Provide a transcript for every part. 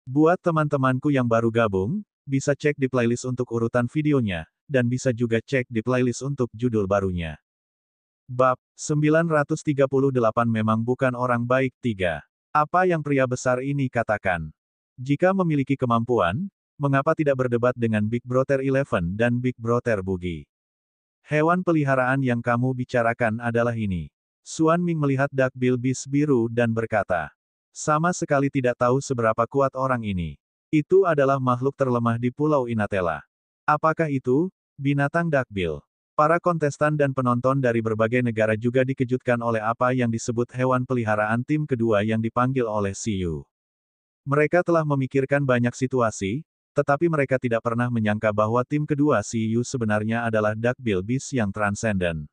Buat teman-temanku yang baru gabung, bisa cek di playlist untuk urutan videonya, dan bisa juga cek di playlist untuk judul barunya. Bab 938 memang bukan orang baik 3. Apa yang pria besar ini katakan? Jika memiliki kemampuan, mengapa tidak berdebat dengan Big Brother Eleven dan Big Brother Boogie? Hewan peliharaan yang kamu bicarakan adalah ini. Xuan Ming melihat Duckbill Beast biru dan berkata, sama sekali tidak tahu seberapa kuat orang ini. Itu adalah makhluk terlemah di Pulau Inatela. Apakah itu? Binatang Duckbill. Para kontestan dan penonton dari berbagai negara juga dikejutkan oleh apa yang disebut hewan peliharaan tim kedua yang dipanggil oleh Siyu. Mereka telah memikirkan banyak situasi, tetapi mereka tidak pernah menyangka bahwa tim kedua Siyu sebenarnya adalah Duckbill Beast yang transenden.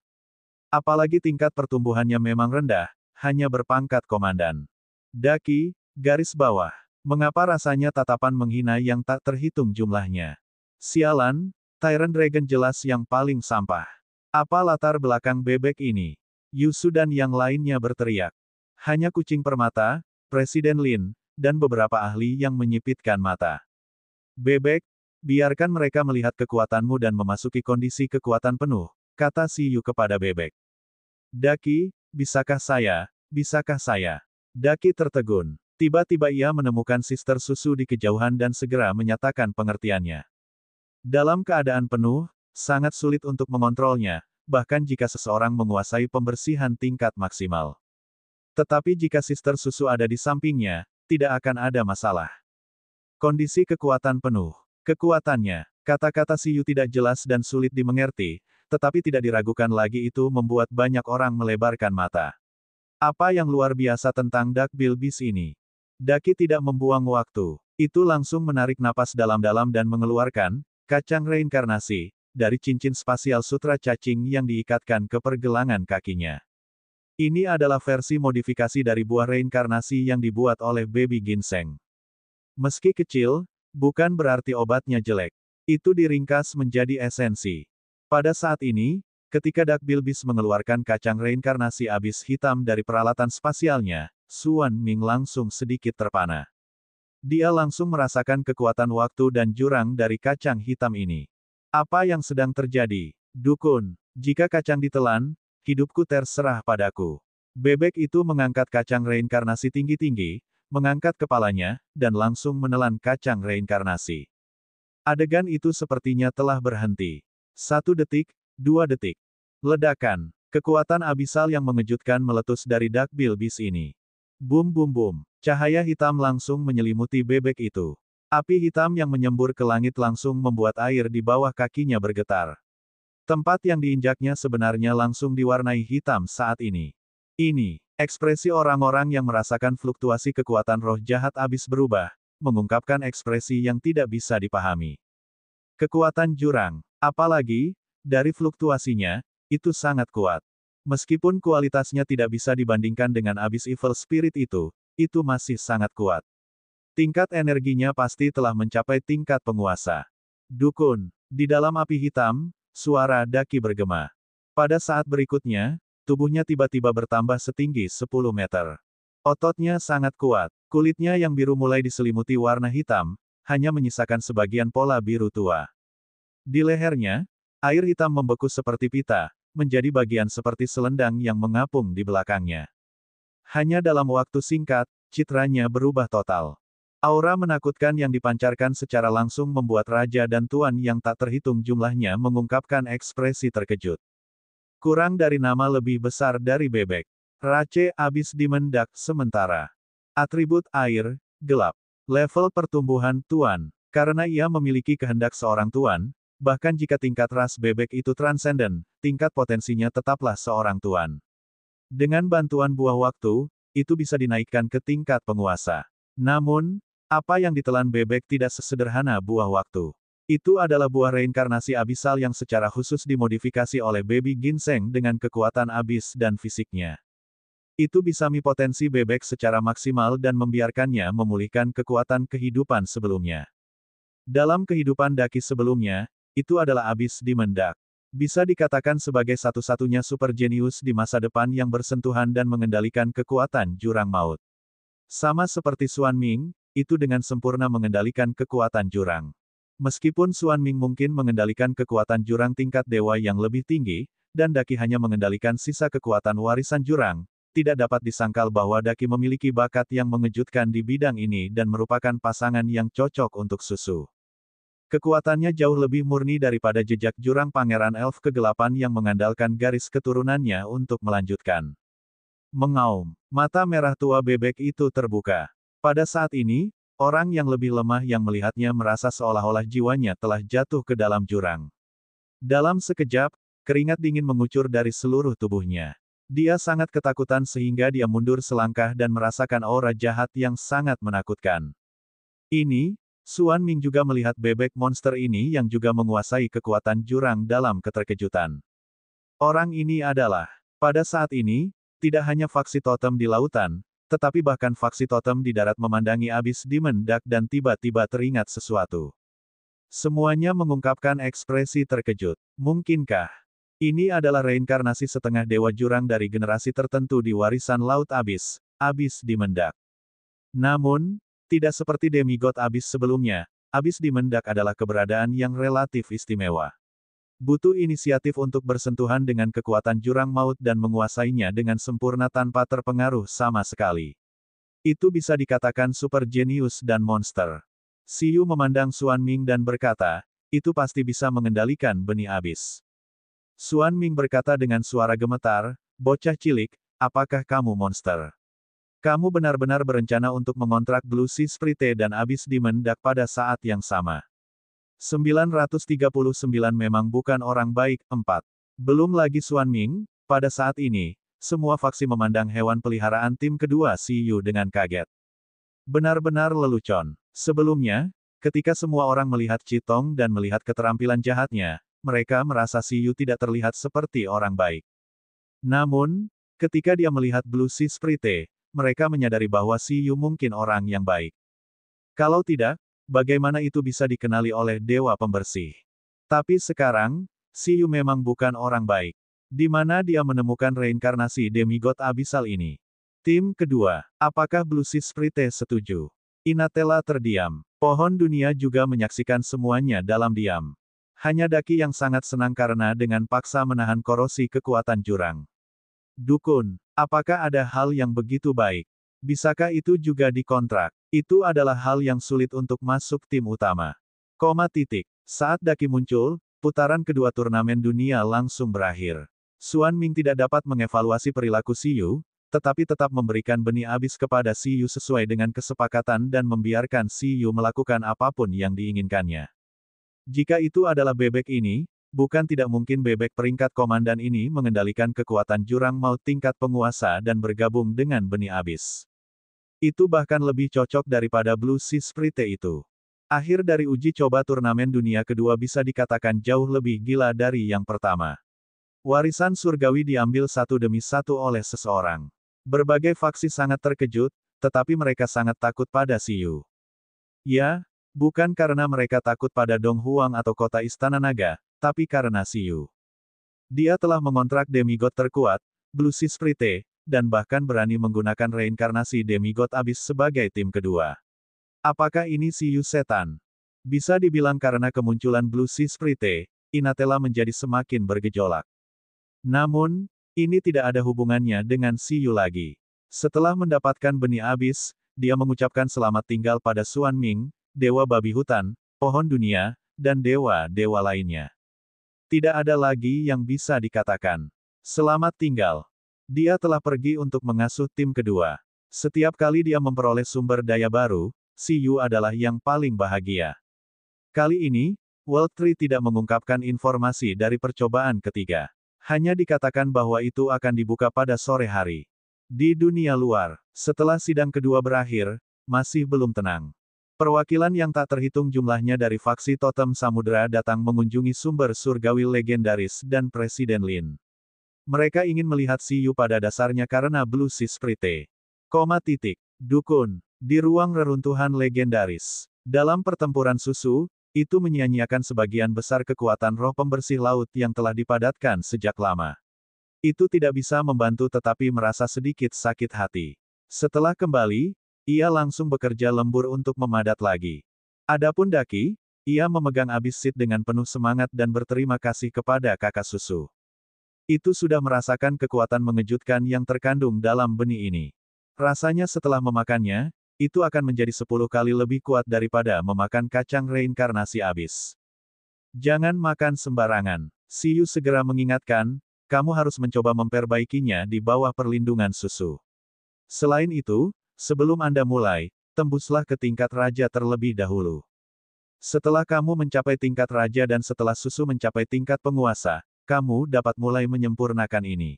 Apalagi tingkat pertumbuhannya memang rendah, hanya berpangkat komandan. Daki, garis bawah. Mengapa rasanya tatapan menghina yang tak terhitung jumlahnya? Sialan, Tyrant Dragon jelas yang paling sampah. Apa latar belakang bebek ini? Yusu dan yang lainnya berteriak. Hanya kucing permata, Presiden Lin, dan beberapa ahli yang menyipitkan mata. Bebek, biarkan mereka melihat kekuatanmu dan memasuki kondisi kekuatan penuh, kata Siyu kepada bebek. Daki, bisakah saya? Bisakah saya? Daki tertegun. Tiba-tiba ia menemukan Sister Susu di kejauhan dan segera menyatakan pengertiannya. Dalam keadaan penuh, sangat sulit untuk mengontrolnya, bahkan jika seseorang menguasai pembersihan tingkat maksimal. Tetapi jika Sister Susu ada di sampingnya, tidak akan ada masalah. Kondisi kekuatan penuh. Kekuatannya, kata-kata Siyu tidak jelas dan sulit dimengerti, tetapi tidak diragukan lagi itu membuat banyak orang melebarkan mata. Apa yang luar biasa tentang Duckbill Beast ini? Daki tidak membuang waktu. Itu langsung menarik napas dalam-dalam dan mengeluarkan kacang reinkarnasi dari cincin spasial sutra cacing yang diikatkan ke pergelangan kakinya. Ini adalah versi modifikasi dari buah reinkarnasi yang dibuat oleh Baby Ginseng. Meski kecil, bukan berarti obatnya jelek. Itu diringkas menjadi esensi. Pada saat ini, ketika Duckbill Beast mengeluarkan kacang reinkarnasi abis hitam dari peralatan spasialnya, Xuan Ming langsung sedikit terpana. Dia langsung merasakan kekuatan waktu dan jurang dari kacang hitam ini. Apa yang sedang terjadi? Dukun, jika kacang ditelan, hidupku terserah padaku. Bebek itu mengangkat kacang reinkarnasi tinggi-tinggi, mengangkat kepalanya, dan langsung menelan kacang reinkarnasi. Adegan itu sepertinya telah berhenti. 1 detik, 2 detik. Ledakan. Kekuatan abisal yang mengejutkan meletus dari Duckbill Beast ini. Bum bum bum. Cahaya hitam langsung menyelimuti bebek itu. Api hitam yang menyembur ke langit langsung membuat air di bawah kakinya bergetar. Tempat yang diinjaknya sebenarnya langsung diwarnai hitam saat ini. Ini, ekspresi orang-orang yang merasakan fluktuasi kekuatan roh jahat abis berubah, mengungkapkan ekspresi yang tidak bisa dipahami. Kekuatan jurang, apalagi, dari fluktuasinya, itu sangat kuat. Meskipun kualitasnya tidak bisa dibandingkan dengan abis evil spirit itu masih sangat kuat. Tingkat energinya pasti telah mencapai tingkat penguasa. Dukun, di dalam api hitam, suara Daki bergema. Pada saat berikutnya, tubuhnya tiba-tiba bertambah setinggi 10 meter. Ototnya sangat kuat, kulitnya yang biru mulai diselimuti warna hitam, hanya menyisakan sebagian pola biru tua. Di lehernya, air hitam membeku seperti pita, menjadi bagian seperti selendang yang mengapung di belakangnya. Hanya dalam waktu singkat, citranya berubah total. Aura menakutkan yang dipancarkan secara langsung membuat raja dan tuan yang tak terhitung jumlahnya mengungkapkan ekspresi terkejut. Kurang dari nama lebih besar dari bebek. Rache abis dimendak sementara. Atribut air, gelap. Level pertumbuhan tuan. Karena ia memiliki kehendak seorang tuan, bahkan jika tingkat ras bebek itu transenden, tingkat potensinya tetaplah seorang tuan. Dengan bantuan buah waktu, itu bisa dinaikkan ke tingkat penguasa. Namun, apa yang ditelan bebek tidak sesederhana buah waktu. Itu adalah buah reinkarnasi abisal yang secara khusus dimodifikasi oleh Baby Ginseng dengan kekuatan abis dan fisiknya. Itu bisa potensi bebek secara maksimal dan membiarkannya memulihkan kekuatan kehidupan sebelumnya. Dalam kehidupan Daki sebelumnya, itu adalah abis dimendak. Bisa dikatakan sebagai satu-satunya super jenius di masa depan yang bersentuhan dan mengendalikan kekuatan jurang maut. Sama seperti Xuan Ming, itu dengan sempurna mengendalikan kekuatan jurang. Meskipun Xuan Ming mungkin mengendalikan kekuatan jurang tingkat dewa yang lebih tinggi, dan Daqi hanya mengendalikan sisa kekuatan warisan jurang, tidak dapat disangkal bahwa Daqi memiliki bakat yang mengejutkan di bidang ini dan merupakan pasangan yang cocok untuk Susu. Kekuatannya jauh lebih murni daripada jejak jurang Pangeran Elf Kegelapan yang mengandalkan garis keturunannya untuk melanjutkan. Mengaum, mata merah tua bebek itu terbuka. Pada saat ini, orang yang lebih lemah yang melihatnya merasa seolah-olah jiwanya telah jatuh ke dalam jurang. Dalam sekejap, keringat dingin mengucur dari seluruh tubuhnya. Dia sangat ketakutan sehingga dia mundur selangkah dan merasakan aura jahat yang sangat menakutkan. Ini, Xuan Ming juga melihat bebek monster ini yang juga menguasai kekuatan jurang dalam keterkejutan. Orang ini adalah, pada saat ini, tidak hanya faksi totem di lautan, tetapi bahkan faksi totem di darat memandangi abis Demon Duck dan tiba-tiba teringat sesuatu. Semuanya mengungkapkan ekspresi terkejut. Mungkinkah ini adalah reinkarnasi setengah dewa jurang dari generasi tertentu di warisan Laut Abis, abis Demon Duck? Namun, tidak seperti demigod abis sebelumnya, abis Demon Duck adalah keberadaan yang relatif istimewa. Butuh inisiatif untuk bersentuhan dengan kekuatan jurang maut dan menguasainya dengan sempurna tanpa terpengaruh sama sekali. Itu bisa dikatakan super jenius dan monster. Xiyu memandang Xuan Ming dan berkata, itu pasti bisa mengendalikan benih abis. Xuan Ming berkata dengan suara gemetar, bocah cilik, apakah kamu monster? Kamu benar-benar berencana untuk mengontrak Blue Sea Sprite dan abis Demon Duck pada saat yang sama. 939 memang bukan orang baik. 4. Belum lagi Xuan Ming, pada saat ini, semua faksi memandang hewan peliharaan tim kedua Xiyu dengan kaget. Benar-benar lelucon. Sebelumnya, ketika semua orang melihat Chitong dan melihat keterampilan jahatnya, mereka merasa Xiyu tidak terlihat seperti orang baik. Namun, ketika dia melihat Blue Sea Sprite, mereka menyadari bahwa Xiyu mungkin orang yang baik. Kalau tidak, bagaimana itu bisa dikenali oleh Dewa Pembersih? Tapi sekarang, Xiyu memang bukan orang baik. Di mana dia menemukan reinkarnasi demigod abisal ini? Tim kedua, apakah Blue Sea Sprite setuju? Inatella terdiam. Pohon dunia juga menyaksikan semuanya dalam diam. Hanya Daqi yang sangat senang karena dengan paksa menahan korosi kekuatan jurang. Dukun, apakah ada hal yang begitu baik? Bisakah itu juga dikontrak? Itu adalah hal yang sulit untuk masuk tim utama. Saat Daqi muncul, putaran kedua turnamen dunia langsung berakhir. Xuan Ming tidak dapat mengevaluasi perilaku Xiyu, tetapi tetap memberikan benih abis kepada Xiyu sesuai dengan kesepakatan dan membiarkan Xiyu melakukan apapun yang diinginkannya. Jika itu adalah bebek ini, bukan tidak mungkin bebek peringkat komandan ini mengendalikan kekuatan jurang maut tingkat penguasa dan bergabung dengan benih abis. Itu bahkan lebih cocok daripada Blue Sea Sprite itu. Akhir dari uji coba turnamen dunia kedua bisa dikatakan jauh lebih gila dari yang pertama. Warisan surgawi diambil satu demi satu oleh seseorang. Berbagai faksi sangat terkejut, tetapi mereka sangat takut pada Xiyu. Ya, bukan karena mereka takut pada Dong Huang atau kota Istana Naga, tapi karena Xiyu. Dia telah mengontrak demigod terkuat, Blue Sea Sprite, dan bahkan berani menggunakan reinkarnasi demigod abis sebagai tim kedua. Apakah ini Xiyu setan? Bisa dibilang karena kemunculan Blue Sea Sprite, Inatella menjadi semakin bergejolak. Namun, ini tidak ada hubungannya dengan Xiyu lagi. Setelah mendapatkan benih abis, dia mengucapkan selamat tinggal pada Xuan Ming, Dewa Babi Hutan, Pohon Dunia, dan dewa-dewa lainnya. Tidak ada lagi yang bisa dikatakan. Selamat tinggal. Dia telah pergi untuk mengasuh tim kedua. Setiap kali dia memperoleh sumber daya baru, Xiyu adalah yang paling bahagia. Kali ini, World Tree tidak mengungkapkan informasi dari percobaan ketiga. Hanya dikatakan bahwa itu akan dibuka pada sore hari. Di dunia luar, setelah sidang kedua berakhir, masih belum tenang. Perwakilan yang tak terhitung jumlahnya dari faksi Totem Samudera datang mengunjungi sumber surgawi legendaris dan Presiden Lin. Mereka ingin melihat Xiyu pada dasarnya karena Blue Sea Sprite. Dukun. Di ruang reruntuhan legendaris. Dalam pertempuran susu, itu menyia-nyiakan sebagian besar kekuatan roh pembersih laut yang telah dipadatkan sejak lama. Itu tidak bisa membantu tetapi merasa sedikit sakit hati. Setelah kembali, ia langsung bekerja lembur untuk memadat lagi. Adapun Daki, ia memegang abis seat dengan penuh semangat dan berterima kasih kepada kakak susu. Itu sudah merasakan kekuatan mengejutkan yang terkandung dalam benih ini. Rasanya setelah memakannya, itu akan menjadi 10 kali lebih kuat daripada memakan kacang reinkarnasi abis. Jangan makan sembarangan. Siyu segera mengingatkan, kamu harus mencoba memperbaikinya di bawah perlindungan susu. Selain itu, sebelum Anda mulai, tembuslah ke tingkat raja terlebih dahulu. Setelah kamu mencapai tingkat raja dan setelah susu mencapai tingkat penguasa, kamu dapat mulai menyempurnakan ini.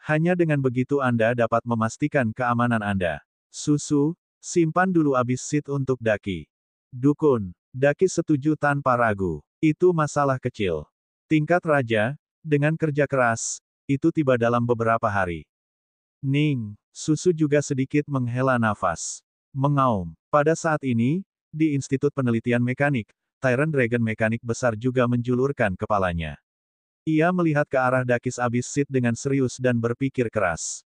Hanya dengan begitu Anda dapat memastikan keamanan Anda. Susu, simpan dulu abis seat untuk Daki. Dukun, Daki setuju tanpa ragu. Itu masalah kecil. Tingkat raja, dengan kerja keras, itu tiba dalam beberapa hari. Ning, susu juga sedikit menghela nafas. Mengaum. Pada saat ini, di Institut Penelitian Mekanik, Tyrant Dragon Mekanik besar juga menjulurkan kepalanya. Ia melihat ke arah Dakis abis seat dengan serius dan berpikir keras.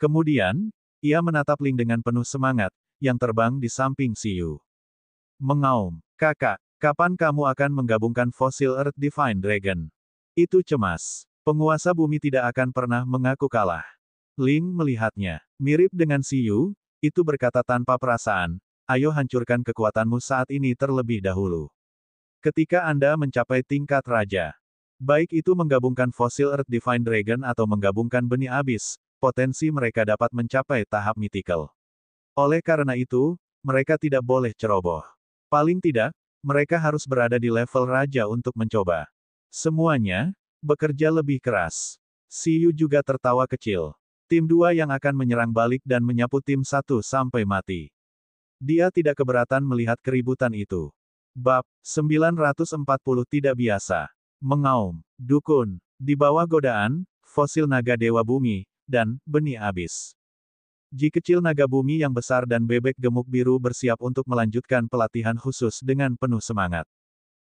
Kemudian, ia menatap Ling dengan penuh semangat, yang terbang di samping Siyu. Mengaum. Kakak, kapan kamu akan menggabungkan fosil Earth Divine Dragon? Itu cemas. Penguasa bumi tidak akan pernah mengaku kalah. Ling melihatnya. Mirip dengan Siyu, itu berkata tanpa perasaan, ayo hancurkan kekuatanmu saat ini terlebih dahulu. Ketika Anda mencapai tingkat raja, baik itu menggabungkan fosil Earth Divine Dragon atau menggabungkan benih abis, potensi mereka dapat mencapai tahap mythical. Oleh karena itu, mereka tidak boleh ceroboh. Paling tidak, mereka harus berada di level raja untuk mencoba. Semuanya, bekerja lebih keras. Siyu juga tertawa kecil. Tim 2 yang akan menyerang balik dan menyapu tim 1 sampai mati. Dia tidak keberatan melihat keributan itu. Bab 940 tidak biasa. Mengaum. Dukun. Di bawah godaan, fosil naga dewa bumi, dan benih abis. Ji kecil naga bumi yang besar dan bebek gemuk biru bersiap untuk melanjutkan pelatihan khusus dengan penuh semangat.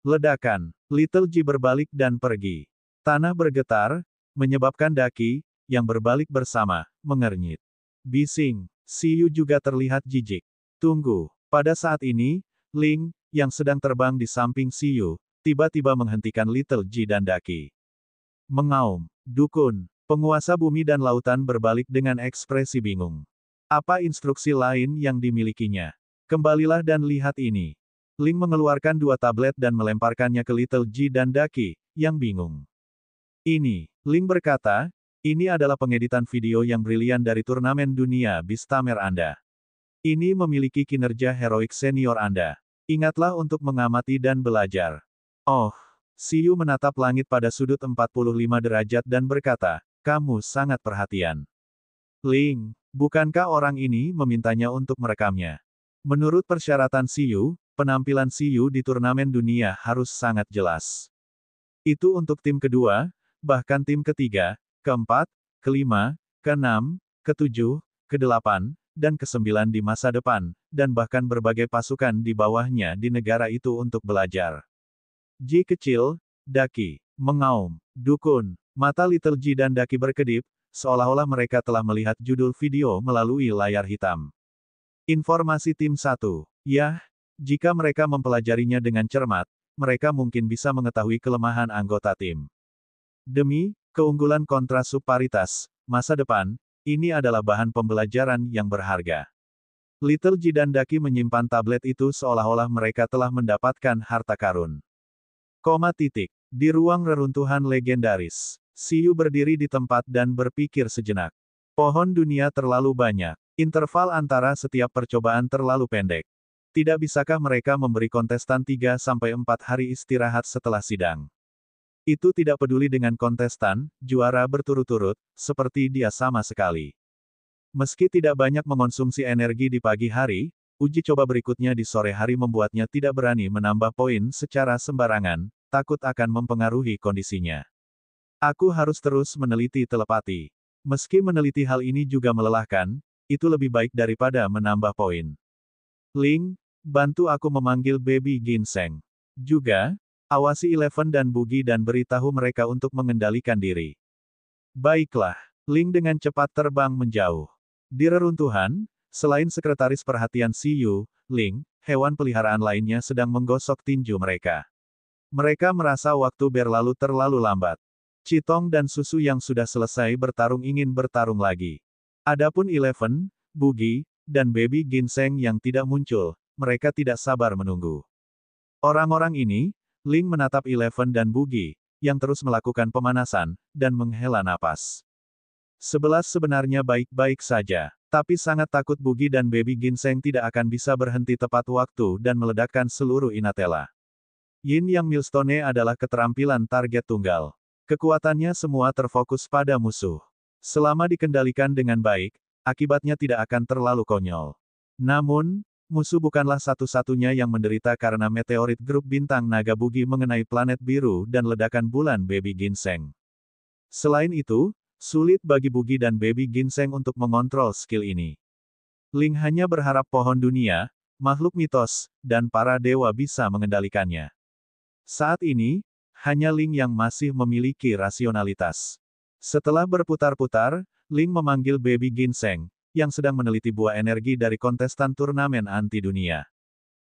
Ledakan. Little Ji berbalik dan pergi. Tanah bergetar, menyebabkan Daki, yang berbalik bersama, mengernyit. Bising. Siyu juga terlihat jijik. Tunggu. Pada saat ini, Ling, yang sedang terbang di samping Siyu, tiba-tiba menghentikan Little Ji dan Daki. Mengaum. Dukun. Penguasa bumi dan lautan berbalik dengan ekspresi bingung. Apa instruksi lain yang dimilikinya? Kembalilah dan lihat ini. Ling mengeluarkan 2 tablet dan melemparkannya ke Little Ji dan Daki, yang bingung. Ini, Ling berkata, ini adalah pengeditan video yang brilian dari turnamen dunia Bistamer Anda. Ini memiliki kinerja heroik senior Anda. Ingatlah untuk mengamati dan belajar. Oh, Siyu menatap langit pada sudut 45 derajat dan berkata, kamu sangat perhatian. Ling, bukankah orang ini memintanya untuk merekamnya? Menurut persyaratan Siyu, penampilan Siyu di turnamen dunia harus sangat jelas. Itu untuk tim kedua, bahkan tim ketiga, keempat, kelima, keenam, ketujuh, kedelapan, dan ke-9 di masa depan, dan bahkan berbagai pasukan di bawahnya di negara itu untuk belajar. Ji kecil, Daki, mengaum, dukun, mata Little Ji dan Daki berkedip, seolah-olah mereka telah melihat judul video melalui layar hitam. Informasi tim 1. Yah, jika mereka mempelajarinya dengan cermat, mereka mungkin bisa mengetahui kelemahan anggota tim. Demi keunggulan kontra subparitas, masa depan, ini adalah bahan pembelajaran yang berharga. Little Ji dan Daki menyimpan tablet itu seolah-olah mereka telah mendapatkan harta karun. Di ruang reruntuhan legendaris, Siyu berdiri di tempat dan berpikir sejenak. Pohon dunia terlalu banyak. Interval antara setiap percobaan terlalu pendek. Tidak bisakah mereka memberi kontestan 3-4 hari istirahat setelah sidang? Itu tidak peduli dengan kontestan, juara berturut-turut, seperti dia sama sekali. Meski tidak banyak mengonsumsi energi di pagi hari, uji coba berikutnya di sore hari membuatnya tidak berani menambah poin secara sembarangan, takut akan mempengaruhi kondisinya. Aku harus terus meneliti telepati. Meski meneliti hal ini juga melelahkan, itu lebih baik daripada menambah poin. Ling, bantu aku memanggil Baby Ginseng. Juga, awasi Eleven dan Bugi dan beritahu mereka untuk mengendalikan diri. Baiklah, Ling dengan cepat terbang menjauh. Di reruntuhan, Selain sekretaris perhatian Siyu, Ling, hewan peliharaan lainnya sedang menggosok tinju mereka. Mereka merasa waktu berlalu terlalu lambat. Chitong dan Susu yang sudah selesai bertarung ingin bertarung lagi. Adapun Eleven, Bugi, dan Baby Ginseng yang tidak muncul, mereka tidak sabar menunggu. Orang-orang ini, Ling menatap Eleven dan Bugi, yang terus melakukan pemanasan, dan menghela napas. 11 sebenarnya baik-baik saja, tapi sangat takut Bugi dan Baby Ginseng tidak akan bisa berhenti tepat waktu dan meledakkan seluruh Inatella. Yin Yang Millstone adalah keterampilan target tunggal. Kekuatannya semua terfokus pada musuh. Selama dikendalikan dengan baik, akibatnya tidak akan terlalu konyol. Namun, musuh bukanlah satu-satunya yang menderita karena meteorit grup bintang naga Bugi mengenai planet biru dan ledakan bulan Baby Ginseng. Selain itu, sulit bagi Bugi dan Baby Ginseng untuk mengontrol skill ini. Ling hanya berharap pohon dunia, makhluk mitos, dan para dewa bisa mengendalikannya. Saat ini, hanya Ling yang masih memiliki rasionalitas. Setelah berputar-putar, Ling memanggil Baby Ginseng, yang sedang meneliti buah energi dari kontestan turnamen anti dunia.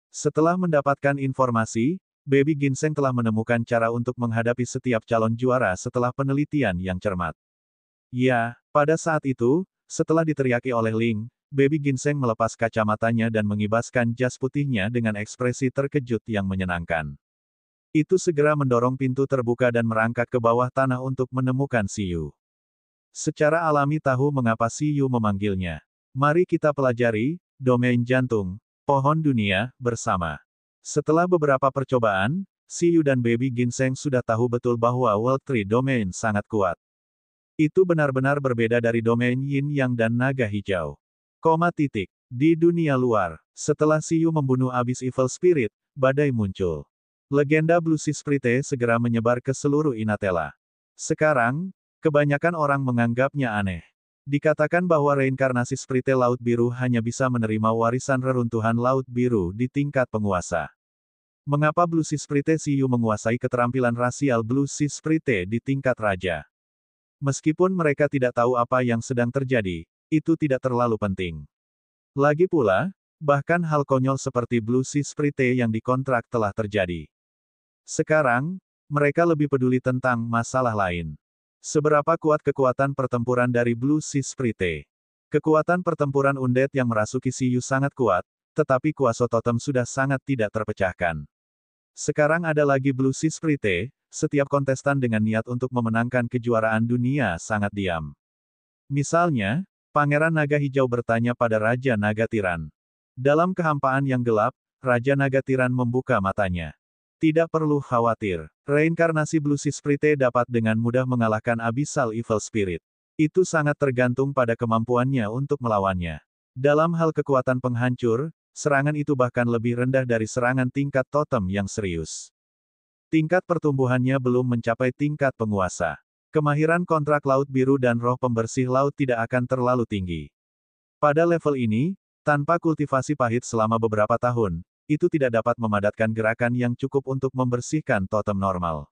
Setelah mendapatkan informasi, Baby Ginseng telah menemukan cara untuk menghadapi setiap calon juara setelah penelitian yang cermat. Ya, pada saat itu, setelah diteriaki oleh Ling, Baby Ginseng melepas kacamatanya dan mengibaskan jas putihnya dengan ekspresi terkejut yang menyenangkan. Itu segera mendorong pintu terbuka dan merangkak ke bawah tanah untuk menemukan Siyu. Secara alami tahu mengapa Siyu memanggilnya. Mari kita pelajari, domain jantung, pohon dunia, bersama. Setelah beberapa percobaan, Siyu dan Baby Ginseng sudah tahu betul bahwa World Tree Domain sangat kuat. Itu benar-benar berbeda dari domain Yin Yang dan Naga Hijau. Di dunia luar, setelah Siyu membunuh abis Evil Spirit, badai muncul. Legenda Blue Sea Sprite segera menyebar ke seluruh Inatella. Sekarang, kebanyakan orang menganggapnya aneh. Dikatakan bahwa reinkarnasi Sprite Laut Biru hanya bisa menerima warisan reruntuhan Laut Biru di tingkat penguasa. Mengapa Blue Sea Sprite Siyu menguasai keterampilan rasial Blue Sea Sprite di tingkat raja? Meskipun mereka tidak tahu apa yang sedang terjadi, itu tidak terlalu penting. Lagi pula, bahkan hal konyol seperti Blue Sea Sprite yang dikontrak telah terjadi. Sekarang, mereka lebih peduli tentang masalah lain. Seberapa kuat kekuatan pertempuran dari Blue Sea Sprite? Kekuatan pertempuran undead yang merasuki Siyu sangat kuat, tetapi kuasa totem sudah sangat tidak terpecahkan. Sekarang ada lagi Blue Sea Sprite, setiap kontestan dengan niat untuk memenangkan kejuaraan dunia sangat diam. Misalnya, Pangeran Naga Hijau bertanya pada Raja Naga Tiran. Dalam kehampaan yang gelap, Raja Naga Tiran membuka matanya. Tidak perlu khawatir, reinkarnasi Blue Sea Sprite dapat dengan mudah mengalahkan Abyssal Evil Spirit. Itu sangat tergantung pada kemampuannya untuk melawannya. Dalam hal kekuatan penghancur, serangan itu bahkan lebih rendah dari serangan tingkat totem yang serius. Tingkat pertumbuhannya belum mencapai tingkat penguasa. Kemahiran kontrak Laut Biru dan roh pembersih laut tidak akan terlalu tinggi. Pada level ini, tanpa kultivasi pahit selama beberapa tahun, itu tidak dapat memadatkan gerakan yang cukup untuk membersihkan totem normal.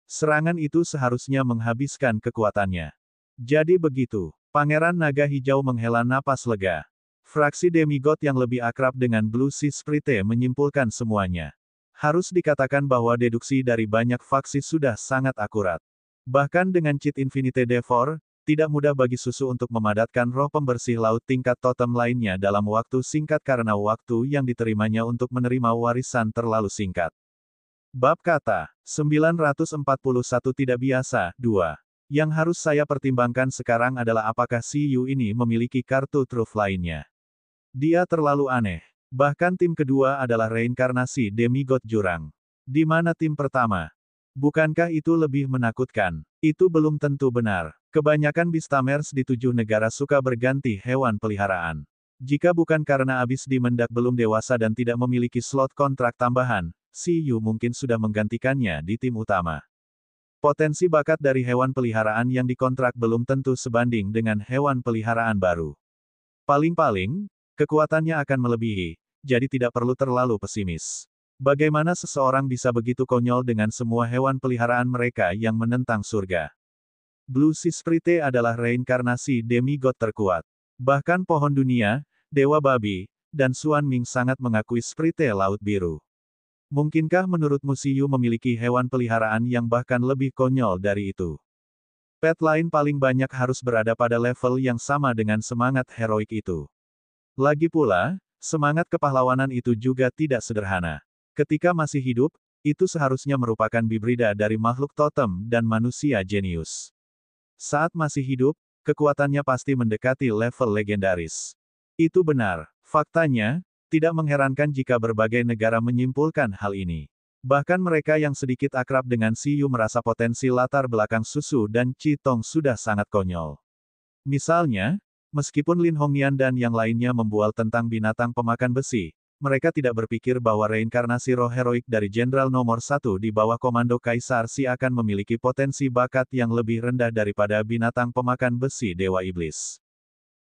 Serangan itu seharusnya menghabiskan kekuatannya. Jadi begitu, Pangeran Naga Hijau menghela napas lega. Fraksi demigod yang lebih akrab dengan Blue Sea Sprite menyimpulkan semuanya. Harus dikatakan bahwa deduksi dari banyak faksi sudah sangat akurat. Bahkan dengan cheat Infinite Devor, tidak mudah bagi Susu untuk memadatkan roh pembersih laut tingkat totem lainnya dalam waktu singkat karena waktu yang diterimanya untuk menerima warisan terlalu singkat. Bab kata, 941 tidak biasa, 2. Yang harus saya pertimbangkan sekarang adalah apakah Siyu ini memiliki kartu truf lainnya. Dia terlalu aneh. Bahkan tim kedua adalah reinkarnasi demigod jurang. Di mana tim pertama? Bukankah itu lebih menakutkan? Itu belum tentu benar. Kebanyakan Beastamers di 7 negara suka berganti hewan peliharaan. Jika bukan karena Abis di Mendak belum dewasa dan tidak memiliki slot kontrak tambahan, Siyu mungkin sudah menggantikannya di tim utama. Potensi bakat dari hewan peliharaan yang dikontrak belum tentu sebanding dengan hewan peliharaan baru. Paling-paling, kekuatannya akan melebihi, jadi tidak perlu terlalu pesimis. Bagaimana seseorang bisa begitu konyol dengan semua hewan peliharaan mereka yang menentang surga? Blue Sea Sprite adalah reinkarnasi demigod terkuat. Bahkan pohon dunia, Dewa Babi, dan Xuan Ming sangat mengakui Sprite Laut Biru. Mungkinkah menurutmu Siyu memiliki hewan peliharaan yang bahkan lebih konyol dari itu? Pet lain paling banyak harus berada pada level yang sama dengan semangat heroik itu. Lagi pula, semangat kepahlawanan itu juga tidak sederhana. Ketika masih hidup, itu seharusnya merupakan hibrida dari makhluk totem dan manusia jenius. Saat masih hidup, kekuatannya pasti mendekati level legendaris. Itu benar. Faktanya, tidak mengherankan jika berbagai negara menyimpulkan hal ini. Bahkan mereka yang sedikit akrab dengan Siyu merasa potensi latar belakang Susu dan Chitong sudah sangat konyol. Misalnya, meskipun Lin Hongnian dan yang lainnya membual tentang binatang pemakan besi, mereka tidak berpikir bahwa reinkarnasi roh heroik dari Jenderal nomor 1 di bawah komando Kaisar Si akan memiliki potensi bakat yang lebih rendah daripada binatang pemakan besi Dewa Iblis.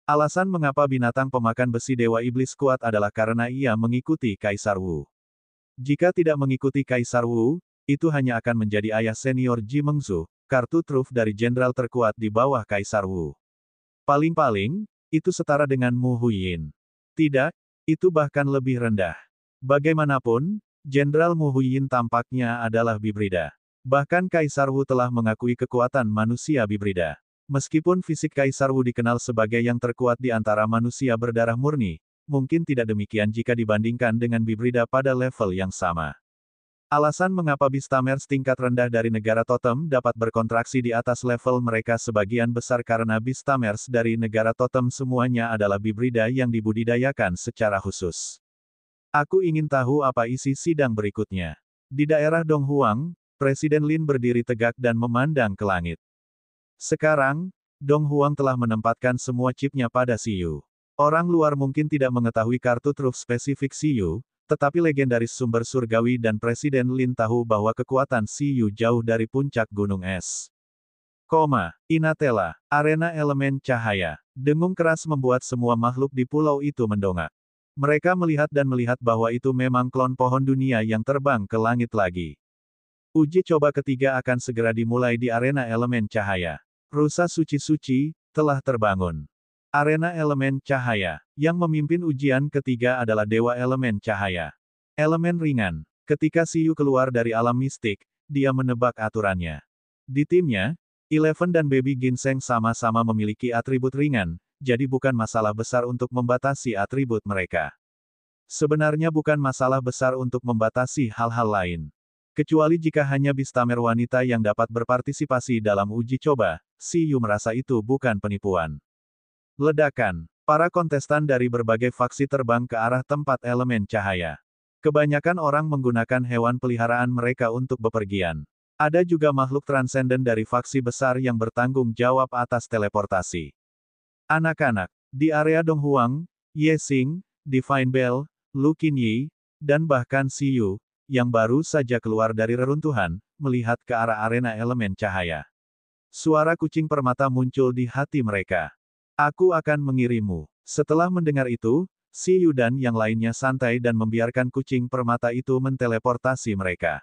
Alasan mengapa binatang pemakan besi Dewa Iblis kuat adalah karena ia mengikuti Kaisar Wu. Jika tidak mengikuti Kaisar Wu, itu hanya akan menjadi ayah senior Ji Mengzu, kartu truf dari jenderal terkuat di bawah Kaisar Wu. Paling-paling, itu setara dengan Mu Huiyin. Tidak, itu bahkan lebih rendah. Bagaimanapun, Jenderal Mu Huiyin tampaknya adalah hibrida. Bahkan Kaisar Wu telah mengakui kekuatan manusia hibrida. Meskipun fisik Kaisar Wu dikenal sebagai yang terkuat di antara manusia berdarah murni, mungkin tidak demikian jika dibandingkan dengan hibrida pada level yang sama. Alasan mengapa Beastamers tingkat rendah dari negara totem dapat berkontraksi di atas level mereka sebagian besar karena Beastamers dari negara totem semuanya adalah hibrida yang dibudidayakan secara khusus. Aku ingin tahu apa isi sidang berikutnya. Di daerah Donghuang, Presiden Lin berdiri tegak dan memandang ke langit. Sekarang, Donghuang telah menempatkan semua chipnya pada Siyu. Orang luar mungkin tidak mengetahui kartu truf spesifik Siyu, tetapi legendaris sumber surgawi dan Presiden Lin tahu bahwa kekuatan Siyu jauh dari puncak gunung es. Inatela, arena elemen cahaya. Dengung keras membuat semua makhluk di pulau itu mendongak. Mereka melihat dan melihat bahwa itu memang klon pohon dunia yang terbang ke langit lagi. Uji coba ketiga akan segera dimulai di arena elemen cahaya. Rusa suci-suci telah terbangun. Arena elemen cahaya. Yang memimpin ujian ketiga adalah Dewa Elemen Cahaya. Elemen ringan. Ketika Siyu keluar dari alam mistik, dia menebak aturannya. Di timnya, Eleven dan Baby Ginseng sama-sama memiliki atribut ringan, jadi bukan masalah besar untuk membatasi atribut mereka. Sebenarnya bukan masalah besar untuk membatasi hal-hal lain. Kecuali jika hanya Beastamer wanita yang dapat berpartisipasi dalam uji coba, Siyu merasa itu bukan penipuan. Ledakan. Para kontestan dari berbagai faksi terbang ke arah tempat elemen cahaya. Kebanyakan orang menggunakan hewan peliharaan mereka untuk bepergian. Ada juga makhluk transenden dari faksi besar yang bertanggung jawab atas teleportasi. Anak-anak. Di area Donghuang, Ye Xing, Divine Bell, Lu Qinyi, dan bahkan Siyu, yang baru saja keluar dari reruntuhan, melihat ke arah arena elemen cahaya. Suara kucing permata muncul di hati mereka. Aku akan mengirimmu. Setelah mendengar itu, Siyu dan yang lainnya santai dan membiarkan kucing permata itu menteleportasi mereka.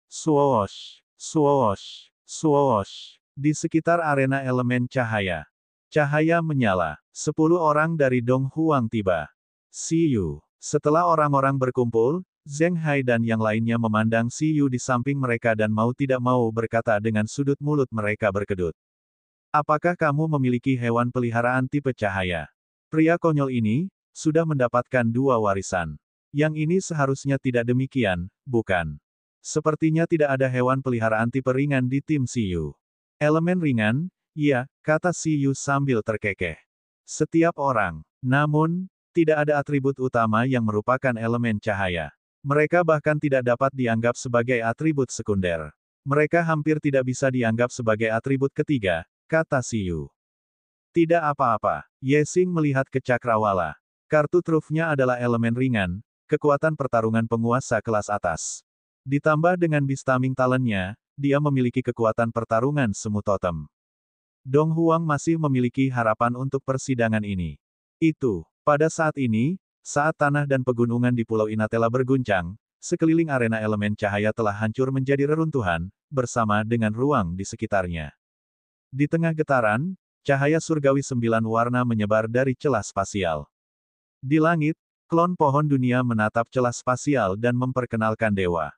Swoosh, swoosh, swoosh. Di sekitar arena elemen cahaya. Cahaya menyala. 10 orang dari Donghuang tiba. Siyu. Setelah orang-orang berkumpul, Zheng Hai dan yang lainnya memandang Siyu di samping mereka dan mau tidak mau berkata dengan sudut mulut mereka berkedut. Apakah kamu memiliki hewan peliharaan tipe cahaya? Pria konyol ini, sudah mendapatkan 2 warisan. Yang ini seharusnya tidak demikian, bukan? Sepertinya tidak ada hewan peliharaan tipe ringan di tim Siyu. Elemen ringan, iya, kata Siyu sambil terkekeh. Setiap orang. Namun, tidak ada atribut utama yang merupakan elemen cahaya. Mereka bahkan tidak dapat dianggap sebagai atribut sekunder. Mereka hampir tidak bisa dianggap sebagai atribut ketiga, kata Siyu. Tidak apa-apa. Ye Xing melihat ke cakrawala. Kartu trufnya adalah elemen ringan, kekuatan pertarungan penguasa kelas atas. Ditambah dengan Beastaming talentnya, dia memiliki kekuatan pertarungan semu totem. Donghuang masih memiliki harapan untuk persidangan ini. Itu, pada saat ini, saat tanah dan pegunungan di Pulau Inatela berguncang, sekeliling arena elemen cahaya telah hancur menjadi reruntuhan, bersama dengan ruang di sekitarnya. Di tengah getaran, cahaya surgawi 9 warna menyebar dari celah spasial. Di langit, klon pohon dunia menatap celah spasial dan memperkenalkan dewa.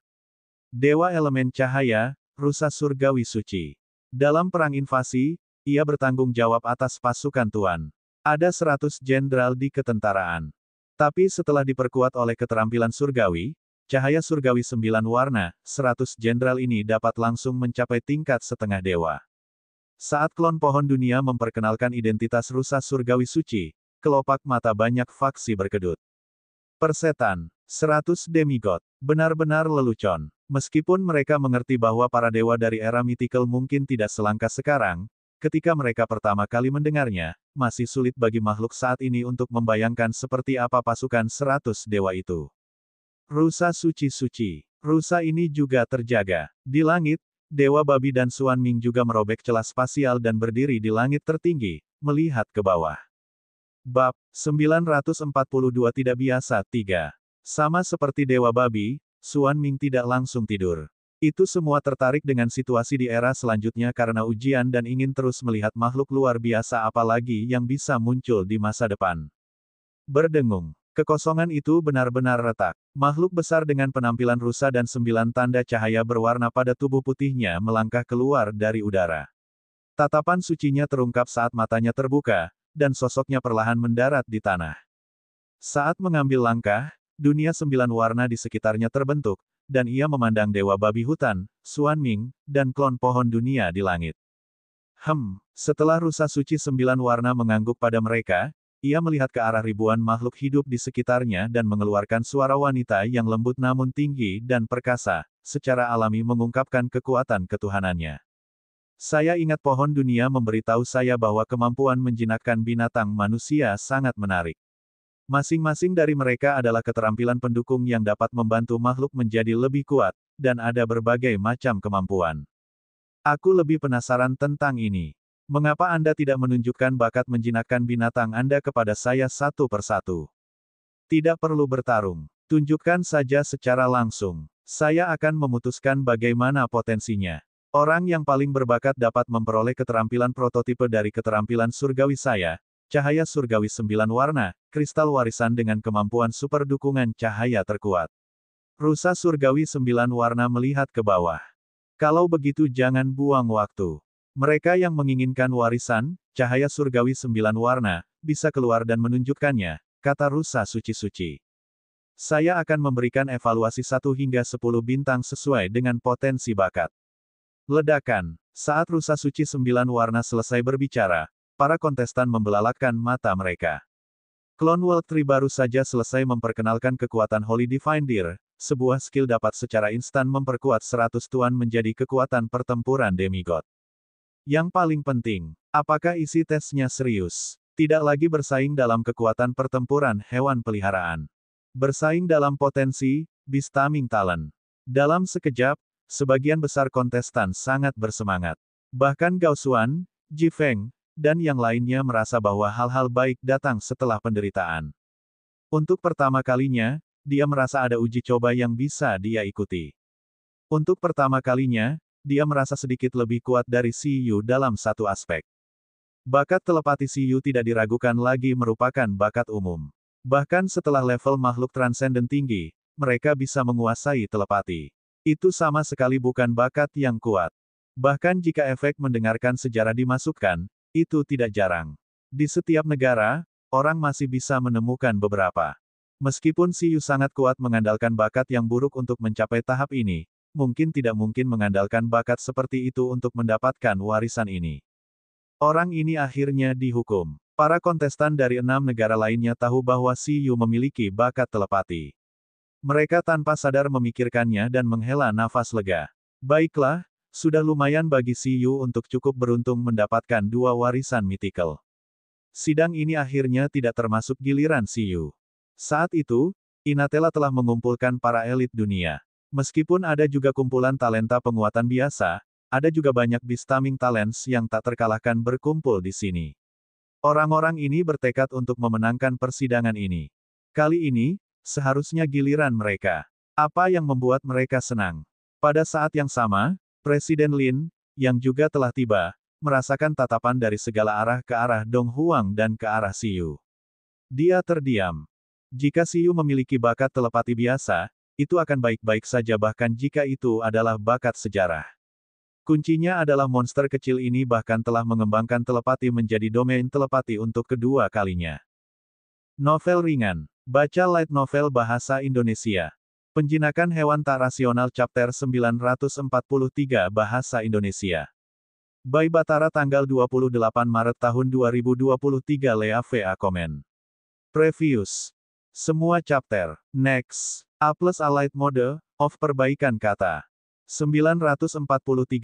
Dewa elemen cahaya, rusa surgawi suci. Dalam perang invasi, ia bertanggung jawab atas pasukan Tuan. Ada 100 jenderal di ketentaraan. Tapi setelah diperkuat oleh keterampilan surgawi, cahaya surgawi 9 warna, 100 jenderal ini dapat langsung mencapai tingkat setengah dewa. Saat klon pohon dunia memperkenalkan identitas rusa surgawi suci, kelopak mata banyak faksi berkedut. Persetan, 100 demigod, benar-benar lelucon. Meskipun mereka mengerti bahwa para dewa dari era mythical mungkin tidak selangkah sekarang, ketika mereka pertama kali mendengarnya, masih sulit bagi makhluk saat ini untuk membayangkan seperti apa pasukan 100 dewa itu. Rusa suci-suci. Rusa ini juga terjaga. Di langit, Dewa Babi dan Xuan Ming juga merobek celah spasial dan berdiri di langit tertinggi, melihat ke bawah. Bab 942 tidak biasa 3. Sama seperti Dewa Babi, Xuan Ming tidak langsung tidur. Itu semua tertarik dengan situasi di era selanjutnya karena ujian dan ingin terus melihat makhluk luar biasa apalagi yang bisa muncul di masa depan. Berdengung. Kekosongan itu benar-benar retak. Makhluk besar dengan penampilan rusa dan 9 tanda cahaya berwarna pada tubuh putihnya melangkah keluar dari udara. Tatapan sucinya terungkap saat matanya terbuka, dan sosoknya perlahan mendarat di tanah. Saat mengambil langkah, dunia 9 warna di sekitarnya terbentuk, dan ia memandang Dewa Babi Hutan, Xuan Ming, dan klon pohon dunia di langit. Setelah rusa suci 9 warna mengangguk pada mereka, ia melihat ke arah ribuan makhluk hidup di sekitarnya dan mengeluarkan suara wanita yang lembut namun tinggi dan perkasa, secara alami mengungkapkan kekuatan ketuhanannya. Saya ingat pohon dunia memberitahu saya bahwa kemampuan menjinakkan binatang manusia sangat menarik. Masing-masing dari mereka adalah keterampilan pendukung yang dapat membantu makhluk menjadi lebih kuat, dan ada berbagai macam kemampuan. Aku lebih penasaran tentang ini. Mengapa Anda tidak menunjukkan bakat menjinakkan binatang Anda kepada saya satu persatu? Tidak perlu bertarung. Tunjukkan saja secara langsung. Saya akan memutuskan bagaimana potensinya. Orang yang paling berbakat dapat memperoleh keterampilan prototipe dari keterampilan surgawi saya, cahaya surgawi 9 warna, kristal warisan dengan kemampuan super dukungan cahaya terkuat. Rusa surgawi 9 warna melihat ke bawah. Kalau begitu jangan buang waktu. Mereka yang menginginkan warisan, cahaya surgawi 9 warna, bisa keluar dan menunjukkannya, kata rusa suci-suci. Saya akan memberikan evaluasi 1 hingga 10 bintang sesuai dengan potensi bakat. Ledakan. Saat rusa suci 9 warna selesai berbicara, para kontestan membelalakkan mata mereka. Clone World Tree baru saja selesai memperkenalkan kekuatan Holy Divine Deer, sebuah skill dapat secara instan memperkuat 100 tuan menjadi kekuatan pertempuran demigod. Yang paling penting, apakah isi tesnya serius? Tidak lagi bersaing dalam kekuatan pertempuran hewan peliharaan. Bersaing dalam potensi, Beastaming Talent. Dalam sekejap, sebagian besar kontestan sangat bersemangat. Bahkan Gao Xuan, Ji Feng, dan yang lainnya merasa bahwa hal-hal baik datang setelah penderitaan. Untuk pertama kalinya, dia merasa ada uji coba yang bisa dia ikuti. Untuk pertama kalinya, dia merasa sedikit lebih kuat dari Si Yu dalam satu aspek. Bakat telepati Si Yu tidak diragukan lagi merupakan bakat umum. Bahkan setelah level makhluk transenden tinggi, mereka bisa menguasai telepati. Itu sama sekali bukan bakat yang kuat. Bahkan jika efek mendengarkan sejarah dimasukkan, itu tidak jarang. Di setiap negara, orang masih bisa menemukan beberapa. Meskipun Si Yu sangat kuat mengandalkan bakat yang buruk untuk mencapai tahap ini, mungkin tidak mungkin mengandalkan bakat seperti itu untuk mendapatkan warisan ini. Orang ini akhirnya dihukum. Para kontestan dari 6 negara lainnya tahu bahwa Si Yu memiliki bakat telepati. Mereka tanpa sadar memikirkannya dan menghela nafas lega. Baiklah, sudah lumayan bagi Si Yu untuk cukup beruntung mendapatkan 2 warisan mythical. Sidang ini akhirnya tidak termasuk giliran Si Yu. Saat itu, Inatela telah mengumpulkan para elit dunia. Meskipun ada juga kumpulan talenta penguatan biasa, ada juga banyak Beastaming Talents yang tak terkalahkan berkumpul di sini. Orang-orang ini bertekad untuk memenangkan persidangan ini. Kali ini, seharusnya giliran mereka. Apa yang membuat mereka senang? Pada saat yang sama, Presiden Lin, yang juga telah tiba, merasakan tatapan dari segala arah ke arah Dong Huang dan ke arah Si Yu. Dia terdiam. Jika Siyu memiliki bakat telepati biasa, itu akan baik-baik saja bahkan jika itu adalah bakat sejarah. Kuncinya adalah monster kecil ini bahkan telah mengembangkan telepati menjadi domain telepati untuk kedua kalinya. Novel ringan. Baca light novel bahasa Indonesia. Penjinakan hewan tak rasional chapter 943 bahasa Indonesia. By Batara tanggal 28 Maret tahun 2023 Lea VA komen. Previews. Semua chapter. Next. A plus a light mode, of perbaikan kata. 943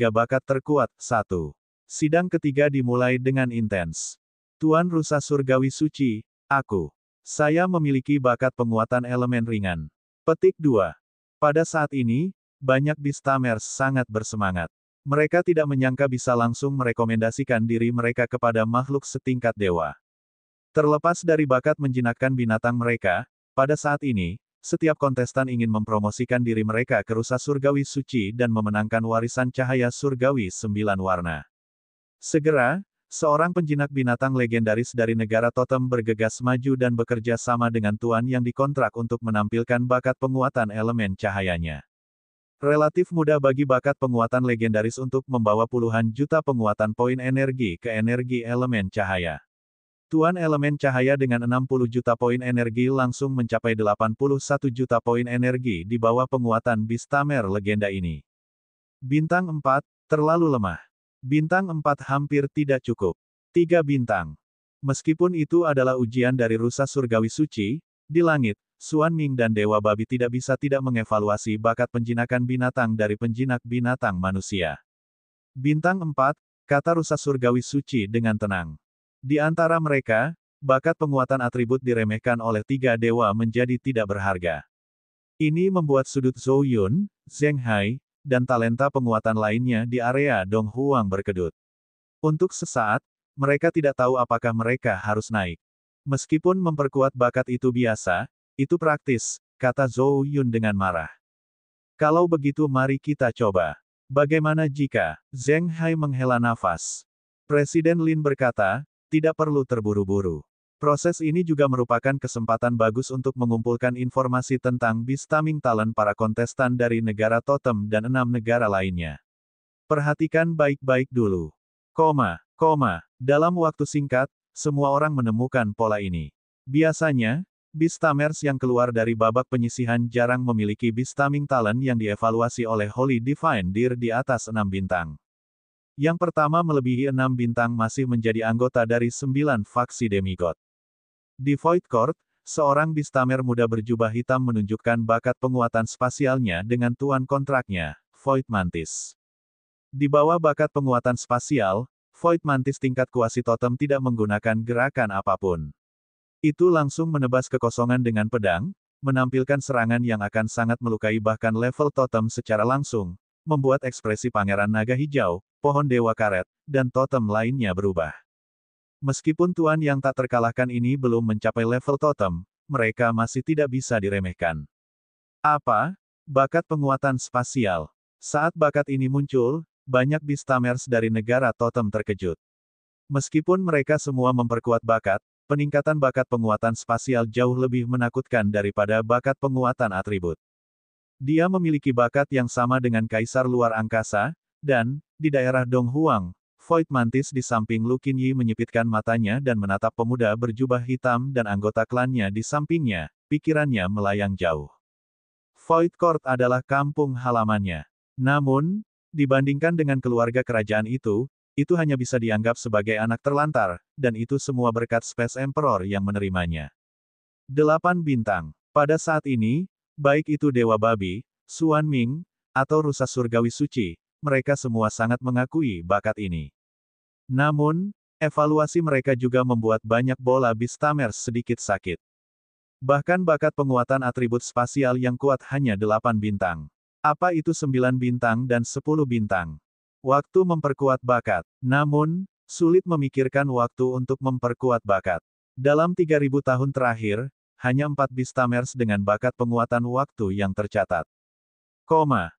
bakat terkuat, 1. Sidang ketiga dimulai dengan intens. Tuan Rusa Surgawi Suci, aku. Saya memiliki bakat penguatan elemen ringan. Petik 2. Pada saat ini, banyak Beastamers sangat bersemangat. Mereka tidak menyangka bisa langsung merekomendasikan diri mereka kepada makhluk setingkat dewa. Terlepas dari bakat menjinakkan binatang mereka, pada saat ini, setiap kontestan ingin mempromosikan diri mereka ke Rusa Surgawi Suci dan memenangkan warisan cahaya surgawi 9 warna. Segera, seorang penjinak binatang legendaris dari negara totem bergegas maju dan bekerja sama dengan tuan yang dikontrak untuk menampilkan bakat penguatan elemen cahayanya. Relatif mudah bagi bakat penguatan legendaris untuk membawa puluhan juta penguatan poin energi ke energi elemen cahaya. Tuan elemen cahaya dengan 60 juta poin energi langsung mencapai 81 juta poin energi di bawah penguatan Beastamer legenda ini. Bintang 4, terlalu lemah. Bintang 4 hampir tidak cukup. 3 bintang. Meskipun itu adalah ujian dari Rusa Surgawi Suci, di langit, Xuan Ming dan Dewa Babi tidak bisa tidak mengevaluasi bakat penjinakan binatang dari penjinak binatang manusia. Bintang 4, kata Rusa Surgawi Suci dengan tenang. Di antara mereka, bakat penguatan atribut diremehkan oleh 3 dewa menjadi tidak berharga. Ini membuat sudut Zhou Yun, Zheng Hai, dan talenta penguatan lainnya di area Dong Huang berkedut. Untuk sesaat, mereka tidak tahu apakah mereka harus naik. Meskipun memperkuat bakat itu biasa, itu praktis, kata Zhou Yun dengan marah. Kalau begitu mari kita coba. Bagaimana jika, Zheng Hai menghela nafas. Presiden Lin berkata, tidak perlu terburu-buru. Proses ini juga merupakan kesempatan bagus untuk mengumpulkan informasi tentang Beastaming talent para kontestan dari negara totem dan 6 negara lainnya. Perhatikan baik-baik dulu. Dalam waktu singkat, semua orang menemukan pola ini. Biasanya, Beastamers yang keluar dari babak penyisihan jarang memiliki Beastaming talent yang dievaluasi oleh Holy Divine Deer di atas 6 bintang. Yang pertama melebihi 6 bintang masih menjadi anggota dari 9 faksi demigod. Di Void Court, seorang Beastamer muda berjubah hitam menunjukkan bakat penguatan spasialnya dengan tuan kontraknya, Void Mantis. Di bawah bakat penguatan spasial, Void Mantis tingkat kuasi totem tidak menggunakan gerakan apapun. Itu langsung menebas kekosongan dengan pedang, menampilkan serangan yang akan sangat melukai bahkan level totem secara langsung, membuat ekspresi Pangeran Naga Hijau, Pohon Dewa Karet, dan totem lainnya berubah. Meskipun tuan yang tak terkalahkan ini belum mencapai level totem, mereka masih tidak bisa diremehkan. Apa? Bakat penguatan spasial. Saat bakat ini muncul, banyak Beastamers dari negara totem terkejut. Meskipun mereka semua memperkuat bakat, peningkatan bakat penguatan spasial jauh lebih menakutkan daripada bakat penguatan atribut. Dia memiliki bakat yang sama dengan Kaisar Luar Angkasa, dan, di daerah Dong Huang, Void Mantis di samping Lu Qinyi menyipitkan matanya dan menatap pemuda berjubah hitam dan anggota klannya di sampingnya, pikirannya melayang jauh. Void Court adalah kampung halamannya. Namun, dibandingkan dengan keluarga kerajaan itu hanya bisa dianggap sebagai anak terlantar, dan itu semua berkat Space Emperor yang menerimanya. 8 bintang. Pada saat ini, baik itu Dewa Babi, Xuan Ming, atau Rusa Surgawi Suci, mereka semua sangat mengakui bakat ini. Namun, evaluasi mereka juga membuat banyak bola Beastamers sedikit sakit. Bahkan bakat penguatan atribut spasial yang kuat hanya 8 bintang. Apa itu 9 bintang dan 10 bintang? Waktu memperkuat bakat. Namun, sulit memikirkan waktu untuk memperkuat bakat. Dalam 3000 tahun terakhir, hanya 4 Beastamers dengan bakat penguatan waktu yang tercatat.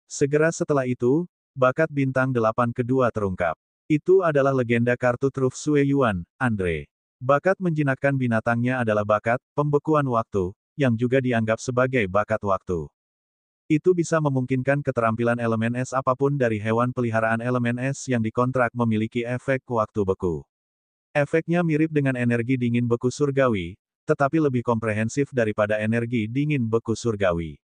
Segera setelah itu, bakat bintang 8 kedua terungkap. Itu adalah legenda kartu truf Sue Yuan, Andre. Bakat menjinakkan binatangnya adalah bakat pembekuan waktu, yang juga dianggap sebagai bakat waktu. Itu bisa memungkinkan keterampilan elemen es apapun dari hewan peliharaan elemen es yang dikontrak memiliki efek waktu beku. Efeknya mirip dengan energi dingin beku surgawi, tetapi lebih komprehensif daripada energi dingin beku surgawi.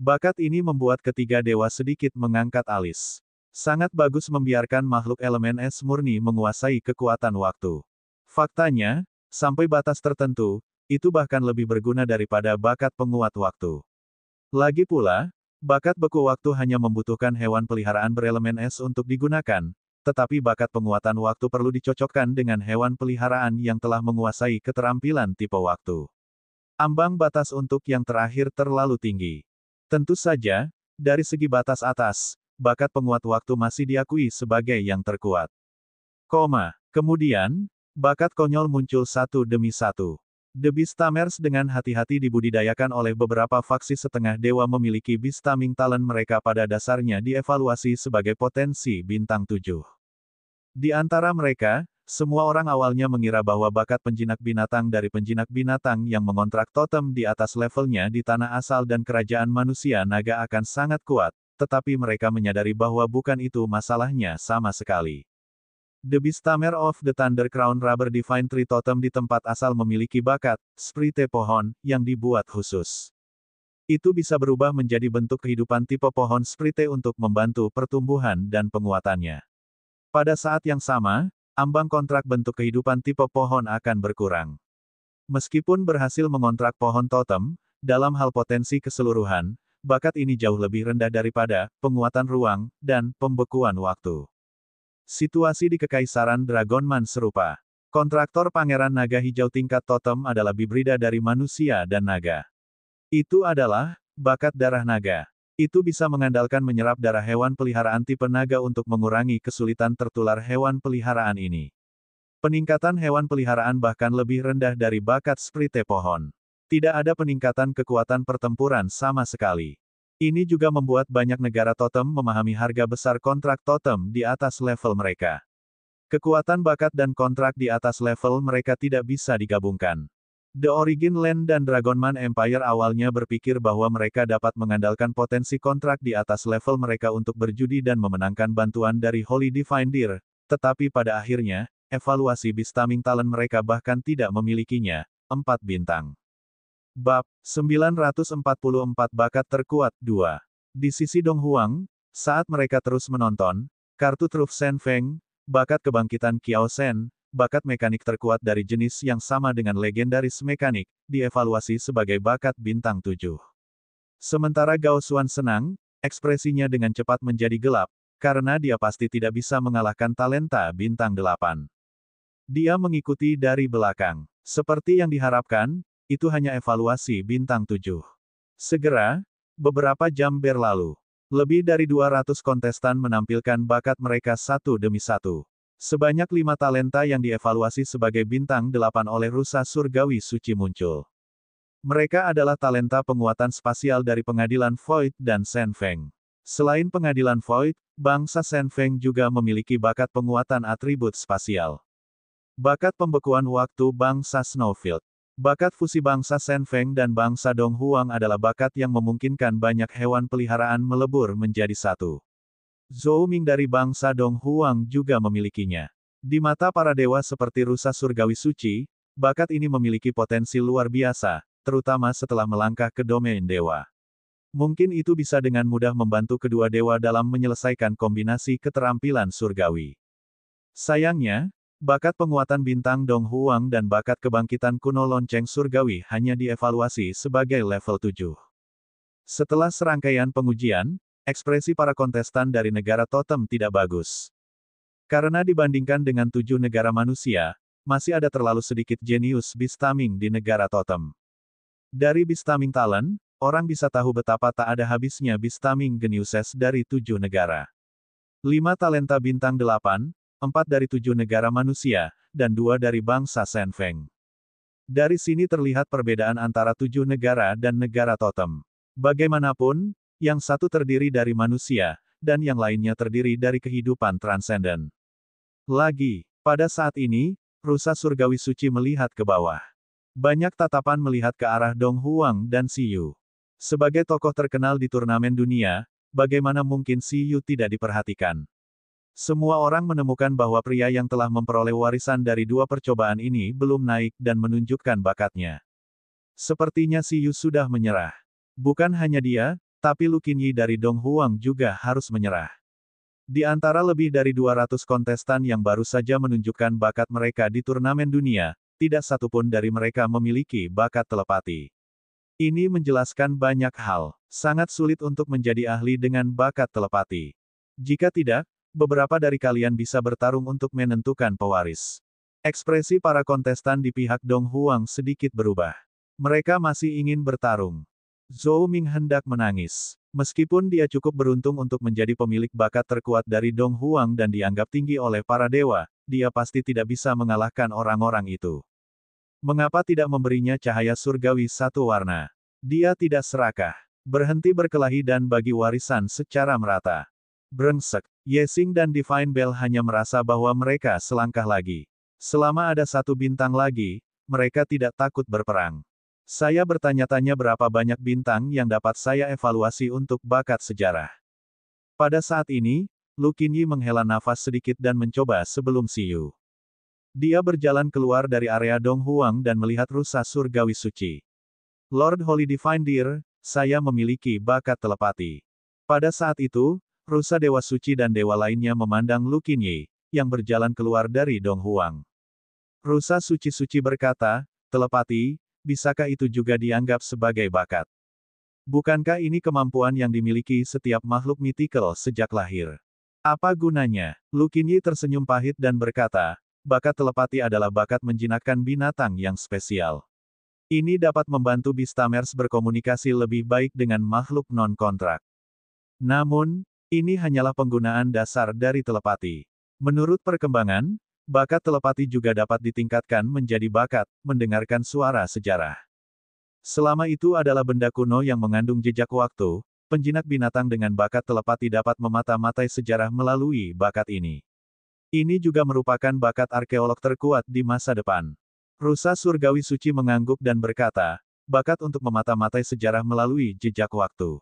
Bakat ini membuat ketiga dewa sedikit mengangkat alis. Sangat bagus membiarkan makhluk elemen es murni menguasai kekuatan waktu. Faktanya, sampai batas tertentu, itu bahkan lebih berguna daripada bakat penguat waktu. Lagi pula, bakat beku waktu hanya membutuhkan hewan peliharaan berelemen es untuk digunakan, tetapi bakat penguatan waktu perlu dicocokkan dengan hewan peliharaan yang telah menguasai keterampilan tipe waktu. Ambang batas untuk yang terakhir terlalu tinggi. Tentu saja, dari segi batas atas, bakat penguat waktu masih diakui sebagai yang terkuat. Kemudian, bakat konyol muncul satu demi satu. The Beastamers dengan hati-hati dibudidayakan oleh beberapa faksi setengah dewa memiliki Beastaming talent mereka pada dasarnya dievaluasi sebagai potensi bintang 7. Di antara mereka, semua orang awalnya mengira bahwa bakat penjinak binatang dari penjinak binatang yang mengontrak totem di atas levelnya di tanah asal dan kerajaan manusia naga akan sangat kuat, tetapi mereka menyadari bahwa bukan itu masalahnya sama sekali. The Beastamer of the Thunder Crown Rubber Divine Tree Totem di tempat asal memiliki bakat, sprite pohon, yang dibuat khusus. Itu bisa berubah menjadi bentuk kehidupan tipe pohon sprite untuk membantu pertumbuhan dan penguatannya. Pada saat yang sama, ambang kontrak bentuk kehidupan tipe pohon akan berkurang. Meskipun berhasil mengontrak pohon totem, dalam hal potensi keseluruhan, bakat ini jauh lebih rendah daripada penguatan ruang dan pembekuan waktu. Situasi di Kekaisaran Dragonman serupa. Kontraktor Pangeran Naga Hijau tingkat totem adalah bibrida dari manusia dan naga. Itu adalah bakat darah naga. Itu bisa mengandalkan menyerap darah hewan peliharaan tipe naga untuk mengurangi kesulitan tertular hewan peliharaan ini. Peningkatan hewan peliharaan bahkan lebih rendah dari bakat sprite pohon. Tidak ada peningkatan kekuatan pertempuran sama sekali. Ini juga membuat banyak negara totem memahami harga besar kontrak totem di atas level mereka. Kekuatan bakat dan kontrak di atas level mereka tidak bisa digabungkan. The Origin Land dan Dragonman Empire awalnya berpikir bahwa mereka dapat mengandalkan potensi kontrak di atas level mereka untuk berjudi dan memenangkan bantuan dari Holy Divine Deer, tetapi pada akhirnya, evaluasi Beastaming talent mereka bahkan tidak memilikinya. 4 bintang. Bab 944 Bakat Terkuat 2. Di sisi Dong Huang, saat mereka terus menonton, kartu truf Shen Feng, bakat kebangkitan Qiao Shen, bakat mekanik terkuat dari jenis yang sama dengan legendaris mekanik, dievaluasi sebagai bakat bintang 7. Sementara Gao Xuan senang, ekspresinya dengan cepat menjadi gelap, karena dia pasti tidak bisa mengalahkan talenta bintang 8. Dia mengikuti dari belakang. Seperti yang diharapkan, itu hanya evaluasi bintang 7. Segera, beberapa jam berlalu. Lebih dari 200 kontestan menampilkan bakat mereka satu demi satu. Sebanyak 5 talenta yang dievaluasi sebagai bintang 8 oleh Rusa Surgawi Suci muncul. Mereka adalah talenta penguatan spasial dari pengadilan Void dan Shen Feng. Selain pengadilan Void, bangsa Shen Feng juga memiliki bakat penguatan atribut spasial. Bakat pembekuan waktu bangsa Snowfield. Bakat fusi bangsa Shen Feng dan bangsa Dong Huang adalah bakat yang memungkinkan banyak hewan peliharaan melebur menjadi satu. Zhou Ming dari bangsa Dong Huang juga memilikinya. Di mata para dewa seperti Rusa Surgawi Suci, bakat ini memiliki potensi luar biasa, terutama setelah melangkah ke domain dewa. Mungkin itu bisa dengan mudah membantu kedua dewa dalam menyelesaikan kombinasi keterampilan surgawi. Sayangnya, bakat penguatan bintang Dong Huang dan bakat kebangkitan kuno lonceng surgawi hanya dievaluasi sebagai level 7. Setelah serangkaian pengujian, ekspresi para kontestan dari negara totem tidak bagus. Karena dibandingkan dengan 7 negara manusia, masih ada terlalu sedikit jenius Beastaming di negara totem. Dari Beastaming talent, orang bisa tahu betapa tak ada habisnya Beastaming geniuses dari 7 negara. 5 talenta bintang 8, 4 dari 7 negara manusia, dan 2 dari bangsa Shen Feng. Dari sini terlihat perbedaan antara 7 negara dan negara totem. Bagaimanapun, yang satu terdiri dari manusia, dan yang lainnya terdiri dari kehidupan transenden. Lagi, pada saat ini, Rusa Surgawi Suci melihat ke bawah. Banyak tatapan melihat ke arah Dong Huang dan Si Yu. Sebagai tokoh terkenal di turnamen dunia, bagaimana mungkin Si Yu tidak diperhatikan? Semua orang menemukan bahwa pria yang telah memperoleh warisan dari dua percobaan ini belum naik dan menunjukkan bakatnya. Sepertinya Si Yu sudah menyerah. Bukan hanya dia, tapi Lu Qinyi dari Dong Huang juga harus menyerah. Di antara lebih dari 200 kontestan yang baru saja menunjukkan bakat mereka di turnamen dunia, tidak satupun dari mereka memiliki bakat telepati. Ini menjelaskan banyak hal. Sangat sulit untuk menjadi ahli dengan bakat telepati. Jika tidak, beberapa dari kalian bisa bertarung untuk menentukan pewaris. Ekspresi para kontestan di pihak Dong Huang sedikit berubah. Mereka masih ingin bertarung. Zhou Ming hendak menangis. Meskipun dia cukup beruntung untuk menjadi pemilik bakat terkuat dari Dong Huang dan dianggap tinggi oleh para dewa, dia pasti tidak bisa mengalahkan orang-orang itu. Mengapa tidak memberinya cahaya surgawi satu warna? Dia tidak serakah. Berhenti berkelahi dan bagi warisan secara merata. Brengsek. Yexing dan Divine Bell hanya merasa bahwa mereka selangkah lagi. Selama ada satu bintang lagi, mereka tidak takut berperang. Saya bertanya-tanya berapa banyak bintang yang dapat saya evaluasi untuk bakat sejarah. Pada saat ini, Lu Qinyi menghela nafas sedikit dan mencoba sebelum Si Yu. Dia berjalan keluar dari area Dong Huang dan melihat rusa surgawi suci. Lord Holy Divine Deer, saya memiliki bakat telepati. Pada saat itu, rusa dewa suci dan dewa lainnya memandang Lu Qinyi, yang berjalan keluar dari Dong Huang. Rusa suci-suci berkata, telepati, bisakah itu juga dianggap sebagai bakat? Bukankah ini kemampuan yang dimiliki setiap makhluk mythical sejak lahir? Apa gunanya? Lu Qinyi tersenyum pahit dan berkata, bakat telepati adalah bakat menjinakkan binatang yang spesial. Ini dapat membantu Beastamers berkomunikasi lebih baik dengan makhluk non-kontrak. Namun, ini hanyalah penggunaan dasar dari telepati. Menurut perkembangan, bakat telepati juga dapat ditingkatkan menjadi bakat mendengarkan suara sejarah. Selama itu adalah benda kuno yang mengandung jejak waktu, penjinak binatang dengan bakat telepati dapat memata-matai sejarah melalui bakat ini. Ini juga merupakan bakat arkeolog terkuat di masa depan. Rusa surgawi suci mengangguk dan berkata, bakat untuk memata-matai sejarah melalui jejak waktu.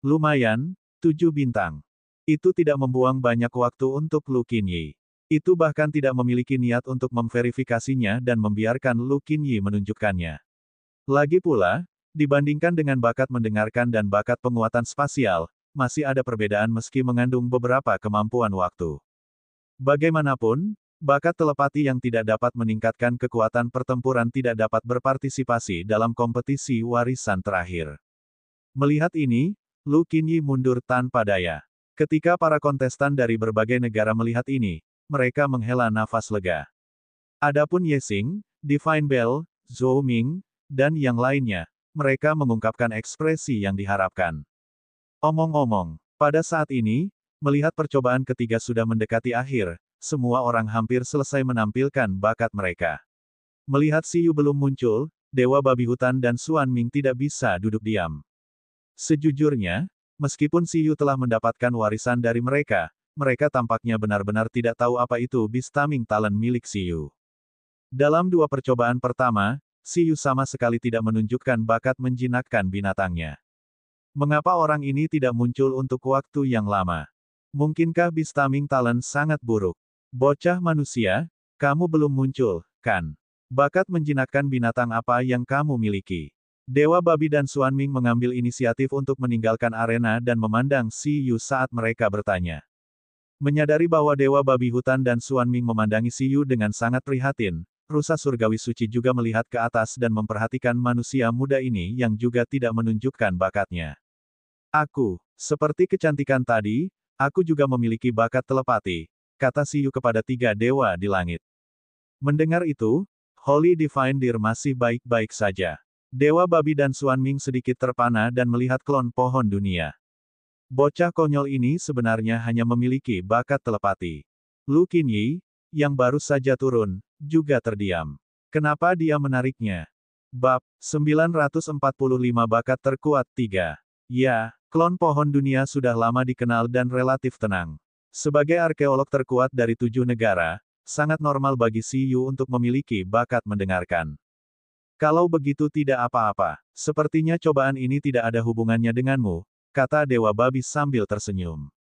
Lumayan, 7 bintang. Itu tidak membuang banyak waktu untuk Lu Qinyi. Itu bahkan tidak memiliki niat untuk memverifikasinya dan membiarkan Lu Qinyi menunjukkannya. Lagi pula, dibandingkan dengan bakat mendengarkan dan bakat penguatan spasial, masih ada perbedaan meski mengandung beberapa kemampuan waktu. Bagaimanapun, bakat telepati yang tidak dapat meningkatkan kekuatan pertempuran tidak dapat berpartisipasi dalam kompetisi warisan terakhir. Melihat ini, Lu Qinyi mundur tanpa daya. Ketika para kontestan dari berbagai negara melihat ini, mereka menghela nafas lega. Adapun Yexing, Divine Bell, Zhou Ming, dan yang lainnya, mereka mengungkapkan ekspresi yang diharapkan. Omong-omong, pada saat ini, melihat percobaan ketiga sudah mendekati akhir, semua orang hampir selesai menampilkan bakat mereka. Melihat Si Yu belum muncul, Dewa Babi Hutan dan Xuan Ming tidak bisa duduk diam. Sejujurnya, meskipun Si Yu telah mendapatkan warisan dari mereka, mereka tampaknya benar-benar tidak tahu apa itu Beastaming Talent milik Si Yu. Dalam dua percobaan pertama, Si Yu sama sekali tidak menunjukkan bakat menjinakkan binatangnya. Mengapa orang ini tidak muncul untuk waktu yang lama? Mungkinkah Beastaming Talent sangat buruk? Bocah manusia, kamu belum muncul, kan? Bakat menjinakkan binatang apa yang kamu miliki? Dewa Babi dan Xuan Ming mengambil inisiatif untuk meninggalkan arena dan memandang Si Yu saat mereka bertanya. Menyadari bahwa Dewa Babi Hutan dan Xuan Ming memandangi Si Yu dengan sangat prihatin, rusa surgawi suci juga melihat ke atas dan memperhatikan manusia muda ini yang juga tidak menunjukkan bakatnya. Aku, seperti kecantikan tadi, aku juga memiliki bakat telepati, kata Si Yu kepada tiga dewa di langit. Mendengar itu, Holy Divine Deer masih baik-baik saja. Dewa Babi dan Xuan Ming sedikit terpana dan melihat klon pohon dunia. Bocah konyol ini sebenarnya hanya memiliki bakat telepati. Lu Qinyi, yang baru saja turun, juga terdiam. Kenapa dia menariknya? Bab 945 Bakat Terkuat 3. Ya, klon pohon dunia sudah lama dikenal dan relatif tenang. Sebagai arkeolog terkuat dari 7 negara, sangat normal bagi Si Yu untuk memiliki bakat mendengarkan. Kalau begitu tidak apa-apa. Sepertinya cobaan ini tidak ada hubungannya denganmu, kata Dewa Babi sambil tersenyum.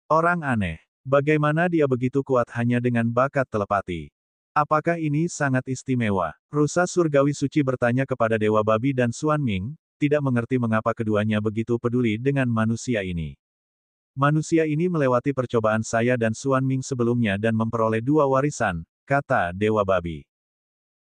Orang aneh. Bagaimana dia begitu kuat hanya dengan bakat telepati? Apakah ini sangat istimewa? Rusa surgawi suci bertanya kepada Dewa Babi dan Xuan Ming, tidak mengerti mengapa keduanya begitu peduli dengan manusia ini. Manusia ini melewati percobaan saya dan Xuan Ming sebelumnya dan memperoleh 2 warisan, kata Dewa Babi.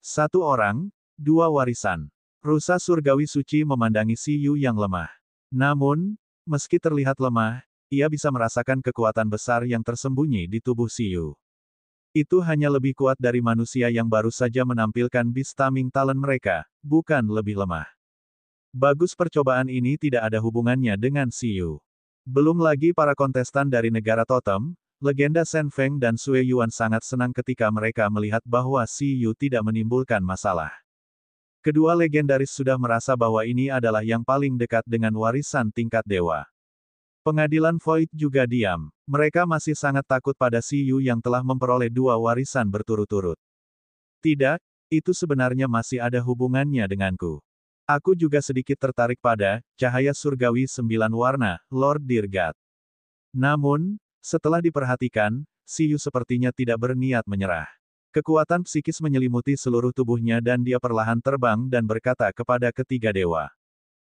1 orang, 2 warisan. Rusa surgawi suci memandangi Si Yu yang lemah. Namun, meski terlihat lemah, ia bisa merasakan kekuatan besar yang tersembunyi di tubuh Si Yu. Itu hanya lebih kuat dari manusia yang baru saja menampilkan Beast Taming talent mereka, bukan lebih lemah. Bagus, percobaan ini tidak ada hubungannya dengan Si Yu. Belum lagi para kontestan dari negara totem, legenda Shen Feng dan Sui Yuan sangat senang ketika mereka melihat bahwa Si Yu tidak menimbulkan masalah. Kedua legendaris sudah merasa bahwa ini adalah yang paling dekat dengan warisan tingkat dewa. Pengadilan Void juga diam. Mereka masih sangat takut pada Si Yu yang telah memperoleh 2 warisan berturut-turut. Tidak, itu sebenarnya masih ada hubungannya denganku. Aku juga sedikit tertarik pada cahaya surgawi 9 warna, Lord Dirgat. Namun, setelah diperhatikan, Si Yu sepertinya tidak berniat menyerah. Kekuatan psikis menyelimuti seluruh tubuhnya dan dia perlahan terbang dan berkata kepada ketiga dewa.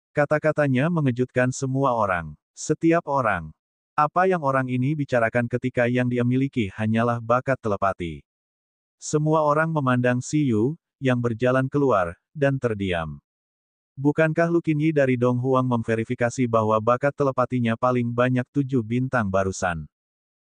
Kata-katanya mengejutkan semua orang. Setiap orang. Apa yang orang ini bicarakan ketika yang dia miliki hanyalah bakat telepati. Semua orang memandang Si Yu, yang berjalan keluar, dan terdiam. Bukankah Lu Qinyi dari Dong Huang memverifikasi bahwa bakat telepatinya paling banyak 7 bintang barusan?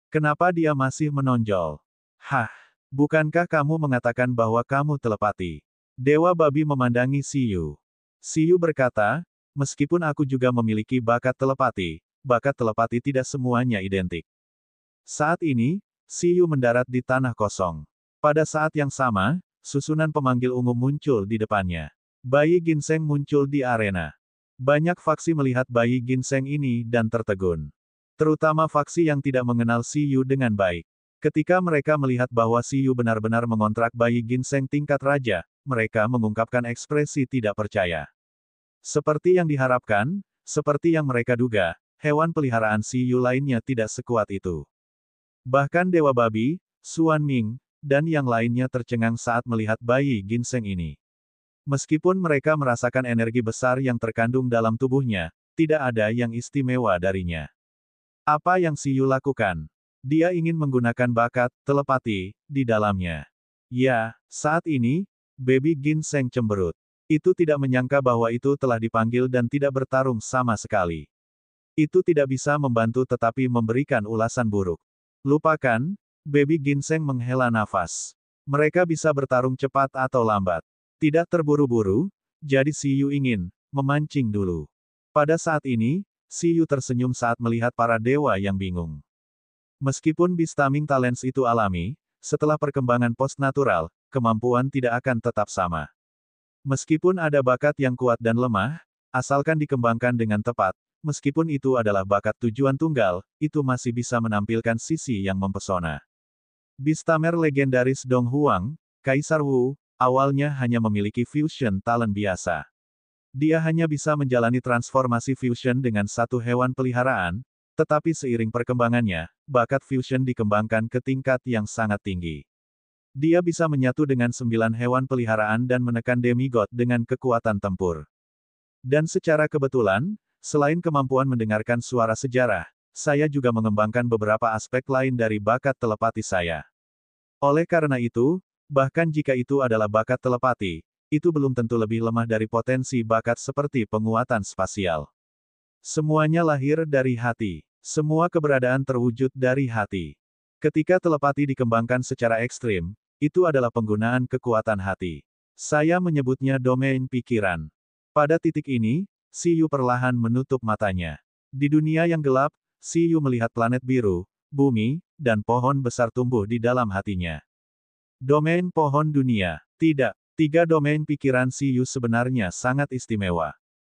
Kenapa dia masih menonjol? Hah? Bukankah kamu mengatakan bahwa kamu telepati? Dewa Babi memandangi Si Yu. Si Yu berkata, meskipun aku juga memiliki bakat telepati tidak semuanya identik. Saat ini, Si Yu mendarat di tanah kosong. Pada saat yang sama, susunan pemanggil ungu muncul di depannya. Bayi ginseng muncul di arena. Banyak faksi melihat bayi ginseng ini dan tertegun. Terutama faksi yang tidak mengenal Si Yu dengan baik. Ketika mereka melihat bahwa Si Yu benar-benar mengontrak bayi ginseng tingkat raja, mereka mengungkapkan ekspresi tidak percaya. Seperti yang diharapkan, seperti yang mereka duga, hewan peliharaan Si Yu lainnya tidak sekuat itu. Bahkan Dewa Babi, Xuan Ming, dan yang lainnya tercengang saat melihat bayi ginseng ini. Meskipun mereka merasakan energi besar yang terkandung dalam tubuhnya, tidak ada yang istimewa darinya. Apa yang Si Yu lakukan? Dia ingin menggunakan bakat telepati di dalamnya. Ya, saat ini, Baby Ginseng cemberut. Itu tidak menyangka bahwa itu telah dipanggil dan tidak bertarung sama sekali. Itu tidak bisa membantu tetapi memberikan ulasan buruk. Lupakan, Baby Ginseng menghela nafas. Mereka bisa bertarung cepat atau lambat. Tidak terburu-buru, jadi Si Yu ingin memancing dulu. Pada saat ini, Si Yu tersenyum saat melihat para dewa yang bingung. Meskipun Beast Taming Talents itu alami, setelah perkembangan post-natural, kemampuan tidak akan tetap sama. Meskipun ada bakat yang kuat dan lemah, asalkan dikembangkan dengan tepat, meskipun itu adalah bakat tujuan tunggal, itu masih bisa menampilkan sisi yang mempesona. Beast Tamer legendaris Dong Huang, Kaisar Wu, awalnya hanya memiliki fusion talent biasa. Dia hanya bisa menjalani transformasi fusion dengan satu hewan peliharaan, tetapi seiring perkembangannya, bakat fusion dikembangkan ke tingkat yang sangat tinggi. Dia bisa menyatu dengan 9 hewan peliharaan dan menekan demigod dengan kekuatan tempur. Dan secara kebetulan, selain kemampuan mendengarkan suara sejarah, saya juga mengembangkan beberapa aspek lain dari bakat telepati saya. Oleh karena itu, bahkan jika itu adalah bakat telepati, itu belum tentu lebih lemah dari potensi bakat seperti penguatan spasial. Semuanya lahir dari hati. Semua keberadaan terwujud dari hati. Ketika telepati dikembangkan secara ekstrim, itu adalah penggunaan kekuatan hati. Saya menyebutnya domain pikiran. Pada titik ini, Si Yu perlahan menutup matanya. Di dunia yang gelap, Si Yu melihat planet biru, bumi, dan pohon besar tumbuh di dalam hatinya. Domain pohon dunia. Tidak. 3 domain pikiran Si Yu sebenarnya sangat istimewa.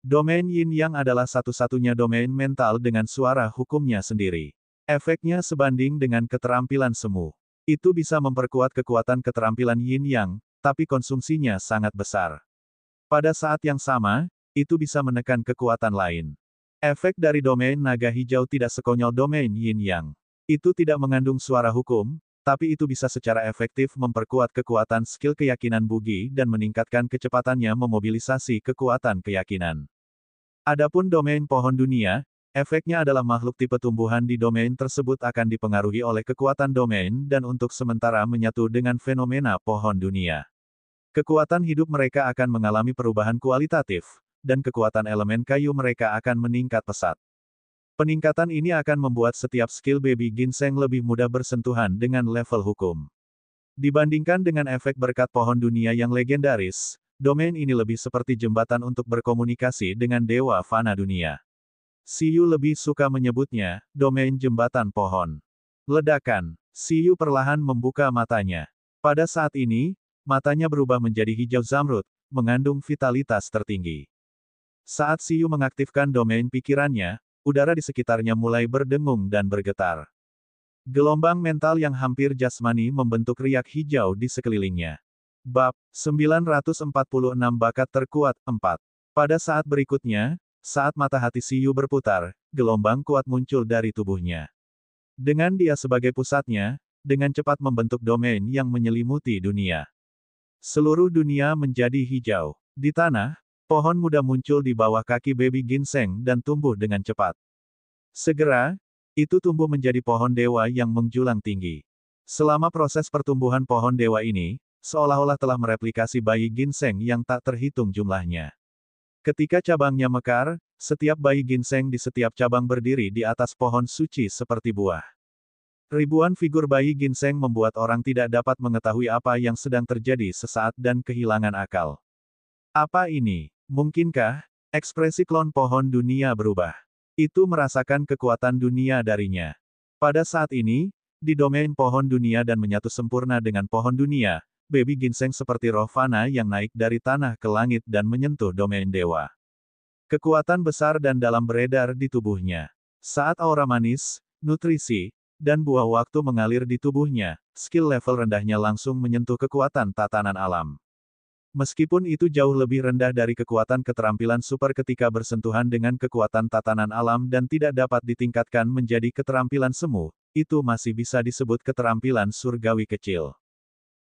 Domain Yin Yang adalah satu-satunya domain mental dengan suara hukumnya sendiri. Efeknya sebanding dengan keterampilan semu. Itu bisa memperkuat kekuatan keterampilan Yin Yang, tapi konsumsinya sangat besar. Pada saat yang sama, itu bisa menekan kekuatan lain. Efek dari domain naga hijau tidak sekonyol domain yin yang. Itu tidak mengandung suara hukum, tapi itu bisa secara efektif memperkuat kekuatan skill keyakinan Bugi dan meningkatkan kecepatannya memobilisasi kekuatan keyakinan. Adapun domain pohon dunia, efeknya adalah makhluk tipe tumbuhan di domain tersebut akan dipengaruhi oleh kekuatan domain dan untuk sementara menyatu dengan fenomena pohon dunia. Kekuatan hidup mereka akan mengalami perubahan kualitatif, dan kekuatan elemen kayu mereka akan meningkat pesat. Peningkatan ini akan membuat setiap skill baby ginseng lebih mudah bersentuhan dengan level hukum. Dibandingkan dengan efek berkat pohon dunia yang legendaris, domain ini lebih seperti jembatan untuk berkomunikasi dengan dewa fana dunia. Siyu lebih suka menyebutnya, domain jembatan pohon. Ledakan. Siyu perlahan membuka matanya. Pada saat ini, matanya berubah menjadi hijau zamrud, mengandung vitalitas tertinggi. Saat Siyu mengaktifkan domain pikirannya, udara di sekitarnya mulai berdengung dan bergetar. Gelombang mental yang hampir jasmani membentuk riak hijau di sekelilingnya. Bab 946 Bakat Terkuat 4. Pada saat berikutnya, saat mata hati Siyu berputar, gelombang kuat muncul dari tubuhnya. Dengan dia sebagai pusatnya, dengan cepat membentuk domain yang menyelimuti dunia. Seluruh dunia menjadi hijau. Di tanah, pohon muda muncul di bawah kaki baby ginseng dan tumbuh dengan cepat. Segera, itu tumbuh menjadi pohon dewa yang menjulang tinggi. Selama proses pertumbuhan pohon dewa ini, seolah-olah telah mereplikasi bayi ginseng yang tak terhitung jumlahnya. Ketika cabangnya mekar, setiap bayi ginseng di setiap cabang berdiri di atas pohon suci seperti buah. Ribuan figur bayi ginseng membuat orang tidak dapat mengetahui apa yang sedang terjadi sesaat dan kehilangan akal. Apa ini? Mungkinkah ekspresi klon pohon dunia berubah? Itu merasakan kekuatan dunia darinya. Pada saat ini, di domain pohon dunia dan menyatu sempurna dengan pohon dunia, baby ginseng seperti roh fana yang naik dari tanah ke langit dan menyentuh domain dewa. Kekuatan besar dan dalam beredar di tubuhnya. Saat aura manis, nutrisi, dan buah waktu mengalir di tubuhnya, skill level rendahnya langsung menyentuh kekuatan tatanan alam. Meskipun itu jauh lebih rendah dari kekuatan keterampilan super ketika bersentuhan dengan kekuatan tatanan alam dan tidak dapat ditingkatkan menjadi keterampilan semu, itu masih bisa disebut keterampilan surgawi kecil.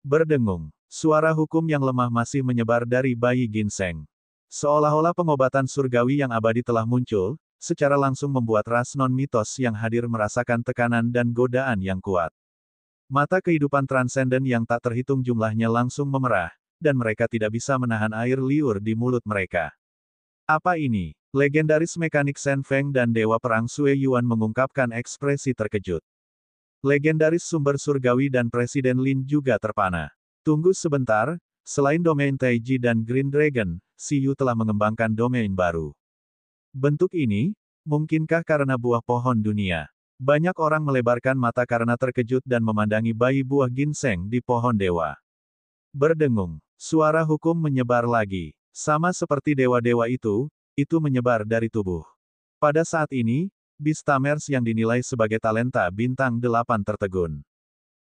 Berdengung. Suara hukum yang lemah masih menyebar dari bayi ginseng. Seolah-olah pengobatan surgawi yang abadi telah muncul, secara langsung membuat ras non-mitos yang hadir merasakan tekanan dan godaan yang kuat. Mata kehidupan transenden yang tak terhitung jumlahnya langsung memerah, dan mereka tidak bisa menahan air liur di mulut mereka. Apa ini? Legendaris mekanik Shen Feng dan Dewa Perang Sue Yuan mengungkapkan ekspresi terkejut. Legendaris sumber surgawi dan Presiden Lin juga terpana. Tunggu sebentar, selain domain Taiji dan Green Dragon, Siyu telah mengembangkan domain baru. Bentuk ini, mungkinkah karena buah pohon dunia? Banyak orang melebarkan mata karena terkejut dan memandangi bayi buah ginseng di pohon dewa. Berdengung. Suara hukum menyebar lagi. Sama seperti dewa-dewa itu menyebar dari tubuh. Pada saat ini, Beastamers yang dinilai sebagai talenta bintang 8 tertegun.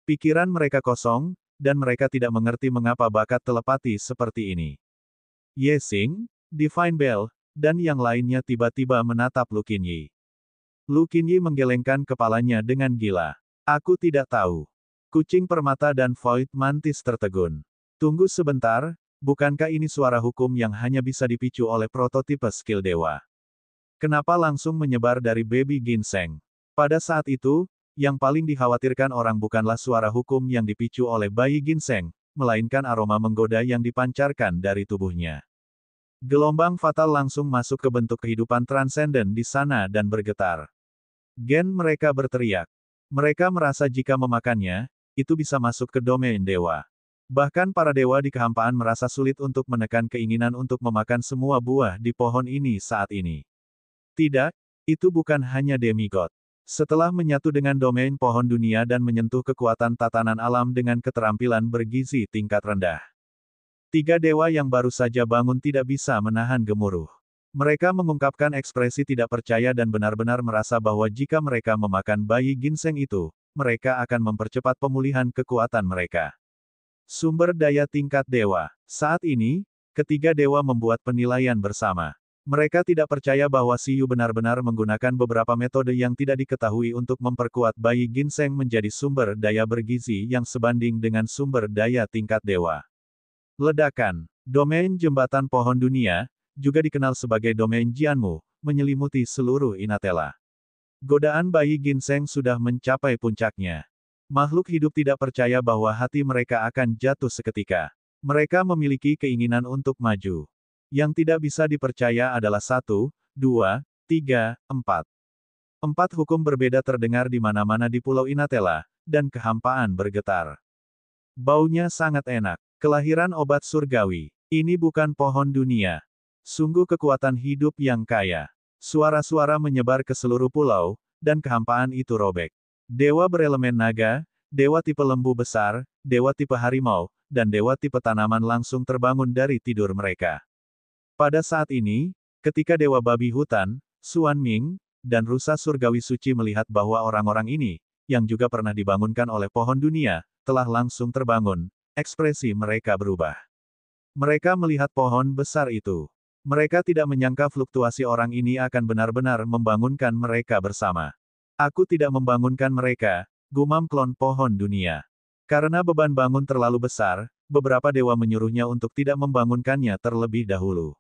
Pikiran mereka kosong, dan mereka tidak mengerti mengapa bakat telepati seperti ini. Ye Xing, Divine Bell, dan yang lainnya tiba-tiba menatap Lu Qinyi. Lu Qinyi menggelengkan kepalanya dengan gila. Aku tidak tahu. Kucing permata dan Void Mantis tertegun. Tunggu sebentar, bukankah ini suara hukum yang hanya bisa dipicu oleh prototipe skill dewa? Kenapa langsung menyebar dari baby ginseng? Pada saat itu, yang paling dikhawatirkan orang bukanlah suara hukum yang dipicu oleh bayi ginseng, melainkan aroma menggoda yang dipancarkan dari tubuhnya. Gelombang fatal langsung masuk ke bentuk kehidupan transenden di sana dan bergetar. Gen mereka berteriak. Mereka merasa jika memakannya, itu bisa masuk ke domain dewa. Bahkan para dewa di kehampaan merasa sulit untuk menekan keinginan untuk memakan semua buah di pohon ini saat ini. Tidak, itu bukan hanya demigod. Setelah menyatu dengan domain pohon dunia dan menyentuh kekuatan tatanan alam dengan keterampilan bergizi tingkat rendah. Tiga dewa yang baru saja bangun tidak bisa menahan gemuruh. Mereka mengungkapkan ekspresi tidak percaya dan benar-benar merasa bahwa jika mereka memakan bayi ginseng itu, mereka akan mempercepat pemulihan kekuatan mereka. Sumber daya tingkat dewa. Saat ini, Ketiga dewa membuat penilaian bersama. Mereka tidak percaya bahwa Siyu benar-benar menggunakan beberapa metode yang tidak diketahui untuk memperkuat bayi ginseng menjadi sumber daya bergizi yang sebanding dengan sumber daya tingkat dewa. Ledakan. Domain jembatan pohon dunia, juga dikenal sebagai domain Jianmu, menyelimuti seluruh Inatela. Godaan bayi ginseng sudah mencapai puncaknya. Makhluk hidup tidak percaya bahwa hati mereka akan jatuh seketika. Mereka memiliki keinginan untuk maju. Yang tidak bisa dipercaya adalah 1, 2, 3, 4. 4 hukum berbeda terdengar di mana-mana di Pulau Inatela, dan kehampaan bergetar. Baunya sangat enak. Kelahiran obat surgawi. Ini bukan pohon dunia. Sungguh kekuatan hidup yang kaya. Suara-suara menyebar ke seluruh pulau, dan kehampaan itu robek. Dewa berelemen naga, dewa tipe lembu besar, dewa tipe harimau, dan dewa tipe tanaman langsung terbangun dari tidur mereka. Pada saat ini, ketika Dewa Babi Hutan, Xuan Ming, dan Rusa Surgawi Suci melihat bahwa orang-orang ini, yang juga pernah dibangunkan oleh pohon dunia, telah langsung terbangun, ekspresi mereka berubah. Mereka melihat pohon besar itu. Mereka tidak menyangka fluktuasi orang ini akan benar-benar membangunkan mereka bersama. Aku tidak membangunkan mereka, gumam klon pohon dunia. Karena beban bangun terlalu besar, beberapa dewa menyuruhnya untuk tidak membangunkannya terlebih dahulu.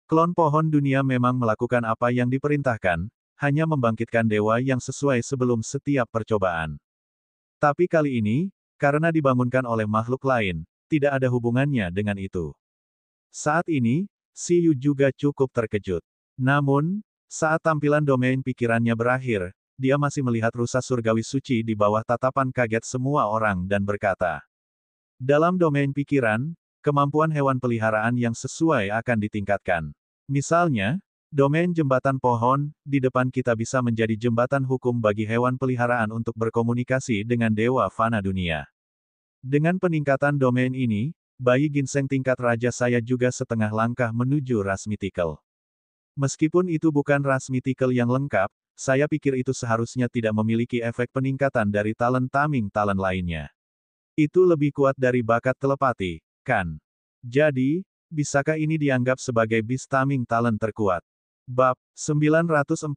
Klon pohon dunia memang melakukan apa yang diperintahkan, hanya membangkitkan dewa yang sesuai sebelum setiap percobaan. Tapi kali ini, karena dibangunkan oleh makhluk lain, tidak ada hubungannya dengan itu. Saat ini, Siyu juga cukup terkejut. Namun, saat tampilan domain pikirannya berakhir, dia masih melihat rusa surgawi suci di bawah tatapan kaget semua orang dan berkata, dalam domain pikiran, kemampuan hewan peliharaan yang sesuai akan ditingkatkan. Misalnya, domain jembatan pohon, di depan kita bisa menjadi jembatan hukum bagi hewan peliharaan untuk berkomunikasi dengan dewa fana dunia. Dengan peningkatan domain ini, bayi ginseng tingkat raja saya juga setengah langkah menuju ras mythical. Meskipun itu bukan ras mythical yang lengkap, saya pikir itu seharusnya tidak memiliki efek peningkatan dari talent taming talent lainnya. Itu lebih kuat dari bakat telepati, kan? Jadi, bisakah ini dianggap sebagai beast taming talent terkuat? Bab 947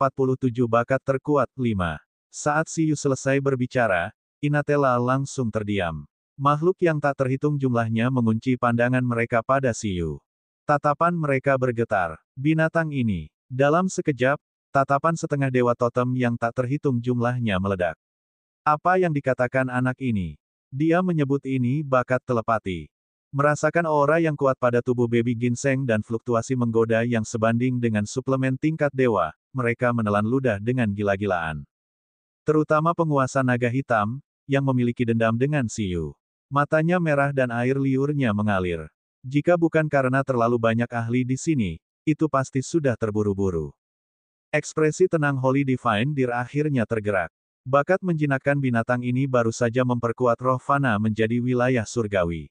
Bakat Terkuat 5. Saat Siyu selesai berbicara, Inatela langsung terdiam. Makhluk yang tak terhitung jumlahnya mengunci pandangan mereka pada Siyu. Tatapan mereka bergetar. Binatang ini. Dalam sekejap, tatapan setengah dewa totem yang tak terhitung jumlahnya meledak. Apa yang dikatakan anak ini? Dia menyebut ini bakat telepati. Merasakan aura yang kuat pada tubuh baby ginseng dan fluktuasi menggoda yang sebanding dengan suplemen tingkat dewa, mereka menelan ludah dengan gila-gilaan. Terutama penguasa naga hitam, yang memiliki dendam dengan Siyu. Matanya merah dan air liurnya mengalir. Jika bukan karena terlalu banyak ahli di sini, itu pasti sudah terburu-buru. Ekspresi tenang Holy Divine Deer akhirnya tergerak. Bakat menjinakkan binatang ini baru saja memperkuat roh fana menjadi wilayah surgawi.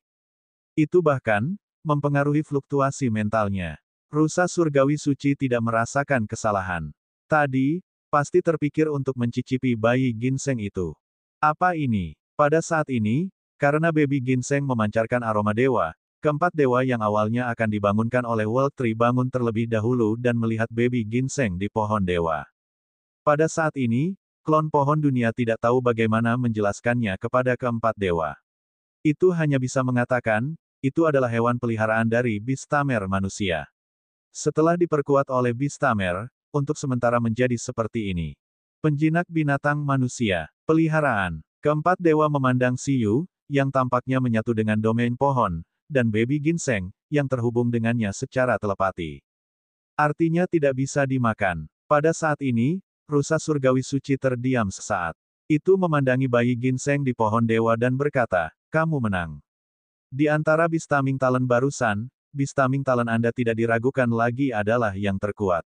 Itu bahkan, mempengaruhi fluktuasi mentalnya. Rusa surgawi suci tidak merasakan kesalahan. Tadi, pasti terpikir untuk mencicipi bayi ginseng itu. Apa ini? Pada saat ini, karena baby ginseng memancarkan aroma dewa, keempat dewa yang awalnya akan dibangunkan oleh World Tree bangun terlebih dahulu dan melihat baby ginseng di pohon dewa. Pada saat ini, klon pohon dunia tidak tahu bagaimana menjelaskannya kepada keempat dewa. Itu hanya bisa mengatakan, itu adalah hewan peliharaan dari Bistamer manusia. Setelah diperkuat oleh Bistamer, untuk sementara menjadi seperti ini. Penjinak binatang manusia, peliharaan. Keempat dewa memandang Siyu, yang tampaknya menyatu dengan domain pohon, dan baby ginseng, yang terhubung dengannya secara telepati. Artinya tidak bisa dimakan. Pada saat ini, rusa surgawi suci terdiam sesaat. Itu memandangi bayi ginseng di pohon dewa dan berkata, kamu menang. Di antara Bistaming talent barusan, Bistaming talent Anda tidak diragukan lagi adalah yang terkuat.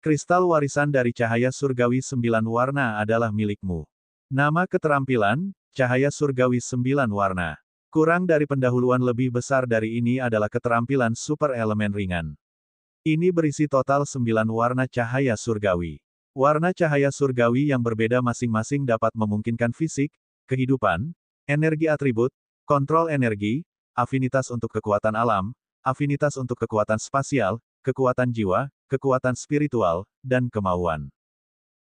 Kristal warisan dari cahaya surgawi 9 warna adalah milikmu. Nama keterampilan, cahaya surgawi 9 warna. Kurang dari pendahuluan lebih besar dari ini adalah keterampilan super elemen ringan. Ini berisi total 9 warna cahaya surgawi. Warna cahaya surgawi yang berbeda masing-masing dapat memungkinkan fisik, kehidupan, energi atribut, kontrol energi, afinitas untuk kekuatan alam, afinitas untuk kekuatan spasial, kekuatan jiwa, kekuatan spiritual, dan kemauan.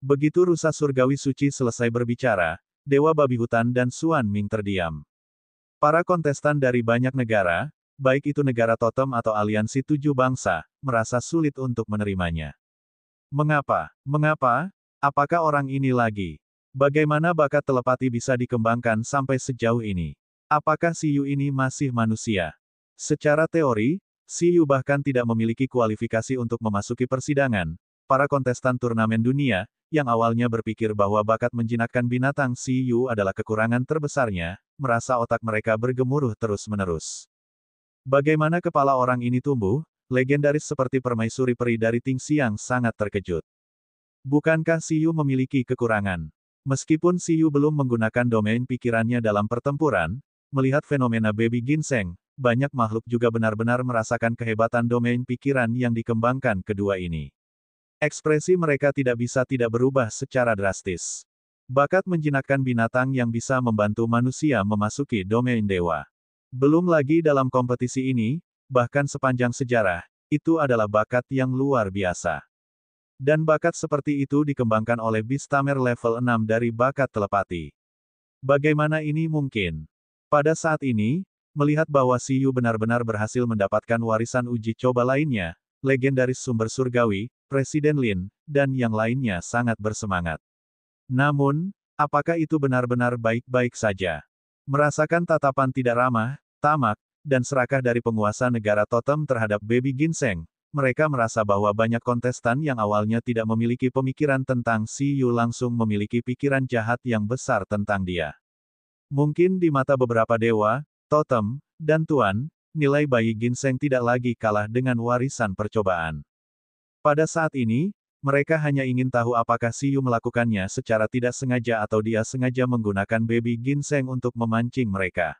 Begitu rusa surgawi suci selesai berbicara, Dewa Babi Hutan dan Xuan Ming terdiam. Para kontestan dari banyak negara, baik itu negara totem atau aliansi tujuh bangsa, merasa sulit untuk menerimanya. Mengapa? Mengapa? Apakah orang ini lagi? Bagaimana bakat telepati bisa dikembangkan sampai sejauh ini? Apakah Si Yu ini masih manusia? Secara teori, Si Yu bahkan tidak memiliki kualifikasi untuk memasuki persidangan. Para kontestan turnamen dunia, yang awalnya berpikir bahwa bakat menjinakkan binatang Si Yu adalah kekurangan terbesarnya, merasa otak mereka bergemuruh terus-menerus. Bagaimana kepala orang ini tumbuh, legendaris seperti permaisuri peri dari Ting Xiang sangat terkejut. Bukankah Si Yu memiliki kekurangan? Meskipun Si Yu belum menggunakan domain pikirannya dalam pertempuran, melihat fenomena baby ginseng, banyak makhluk juga benar-benar merasakan kehebatan domain pikiran yang dikembangkan kedua ini. Ekspresi mereka tidak bisa tidak berubah secara drastis. Bakat menjinakkan binatang yang bisa membantu manusia memasuki domain dewa. Belum lagi dalam kompetisi ini, bahkan sepanjang sejarah, itu adalah bakat yang luar biasa. Dan bakat seperti itu dikembangkan oleh Beastamer level 6 dari bakat telepati. Bagaimana ini mungkin? Pada saat ini, melihat bahwa Si Yu benar-benar berhasil mendapatkan warisan uji coba lainnya, legendaris sumber surgawi, Presiden Lin, dan yang lainnya sangat bersemangat. Namun, apakah itu benar-benar baik-baik saja? Merasakan tatapan tidak ramah, tamak, dan serakah dari penguasa negara totem terhadap baby ginseng, mereka merasa bahwa banyak kontestan yang awalnya tidak memiliki pemikiran tentang Si Yu langsung memiliki pikiran jahat yang besar tentang dia. Mungkin di mata beberapa dewa, totem, dan tuan, nilai bayi ginseng tidak lagi kalah dengan warisan percobaan. Pada saat ini, mereka hanya ingin tahu apakah Si Yu melakukannya secara tidak sengaja atau dia sengaja menggunakan baby ginseng untuk memancing mereka.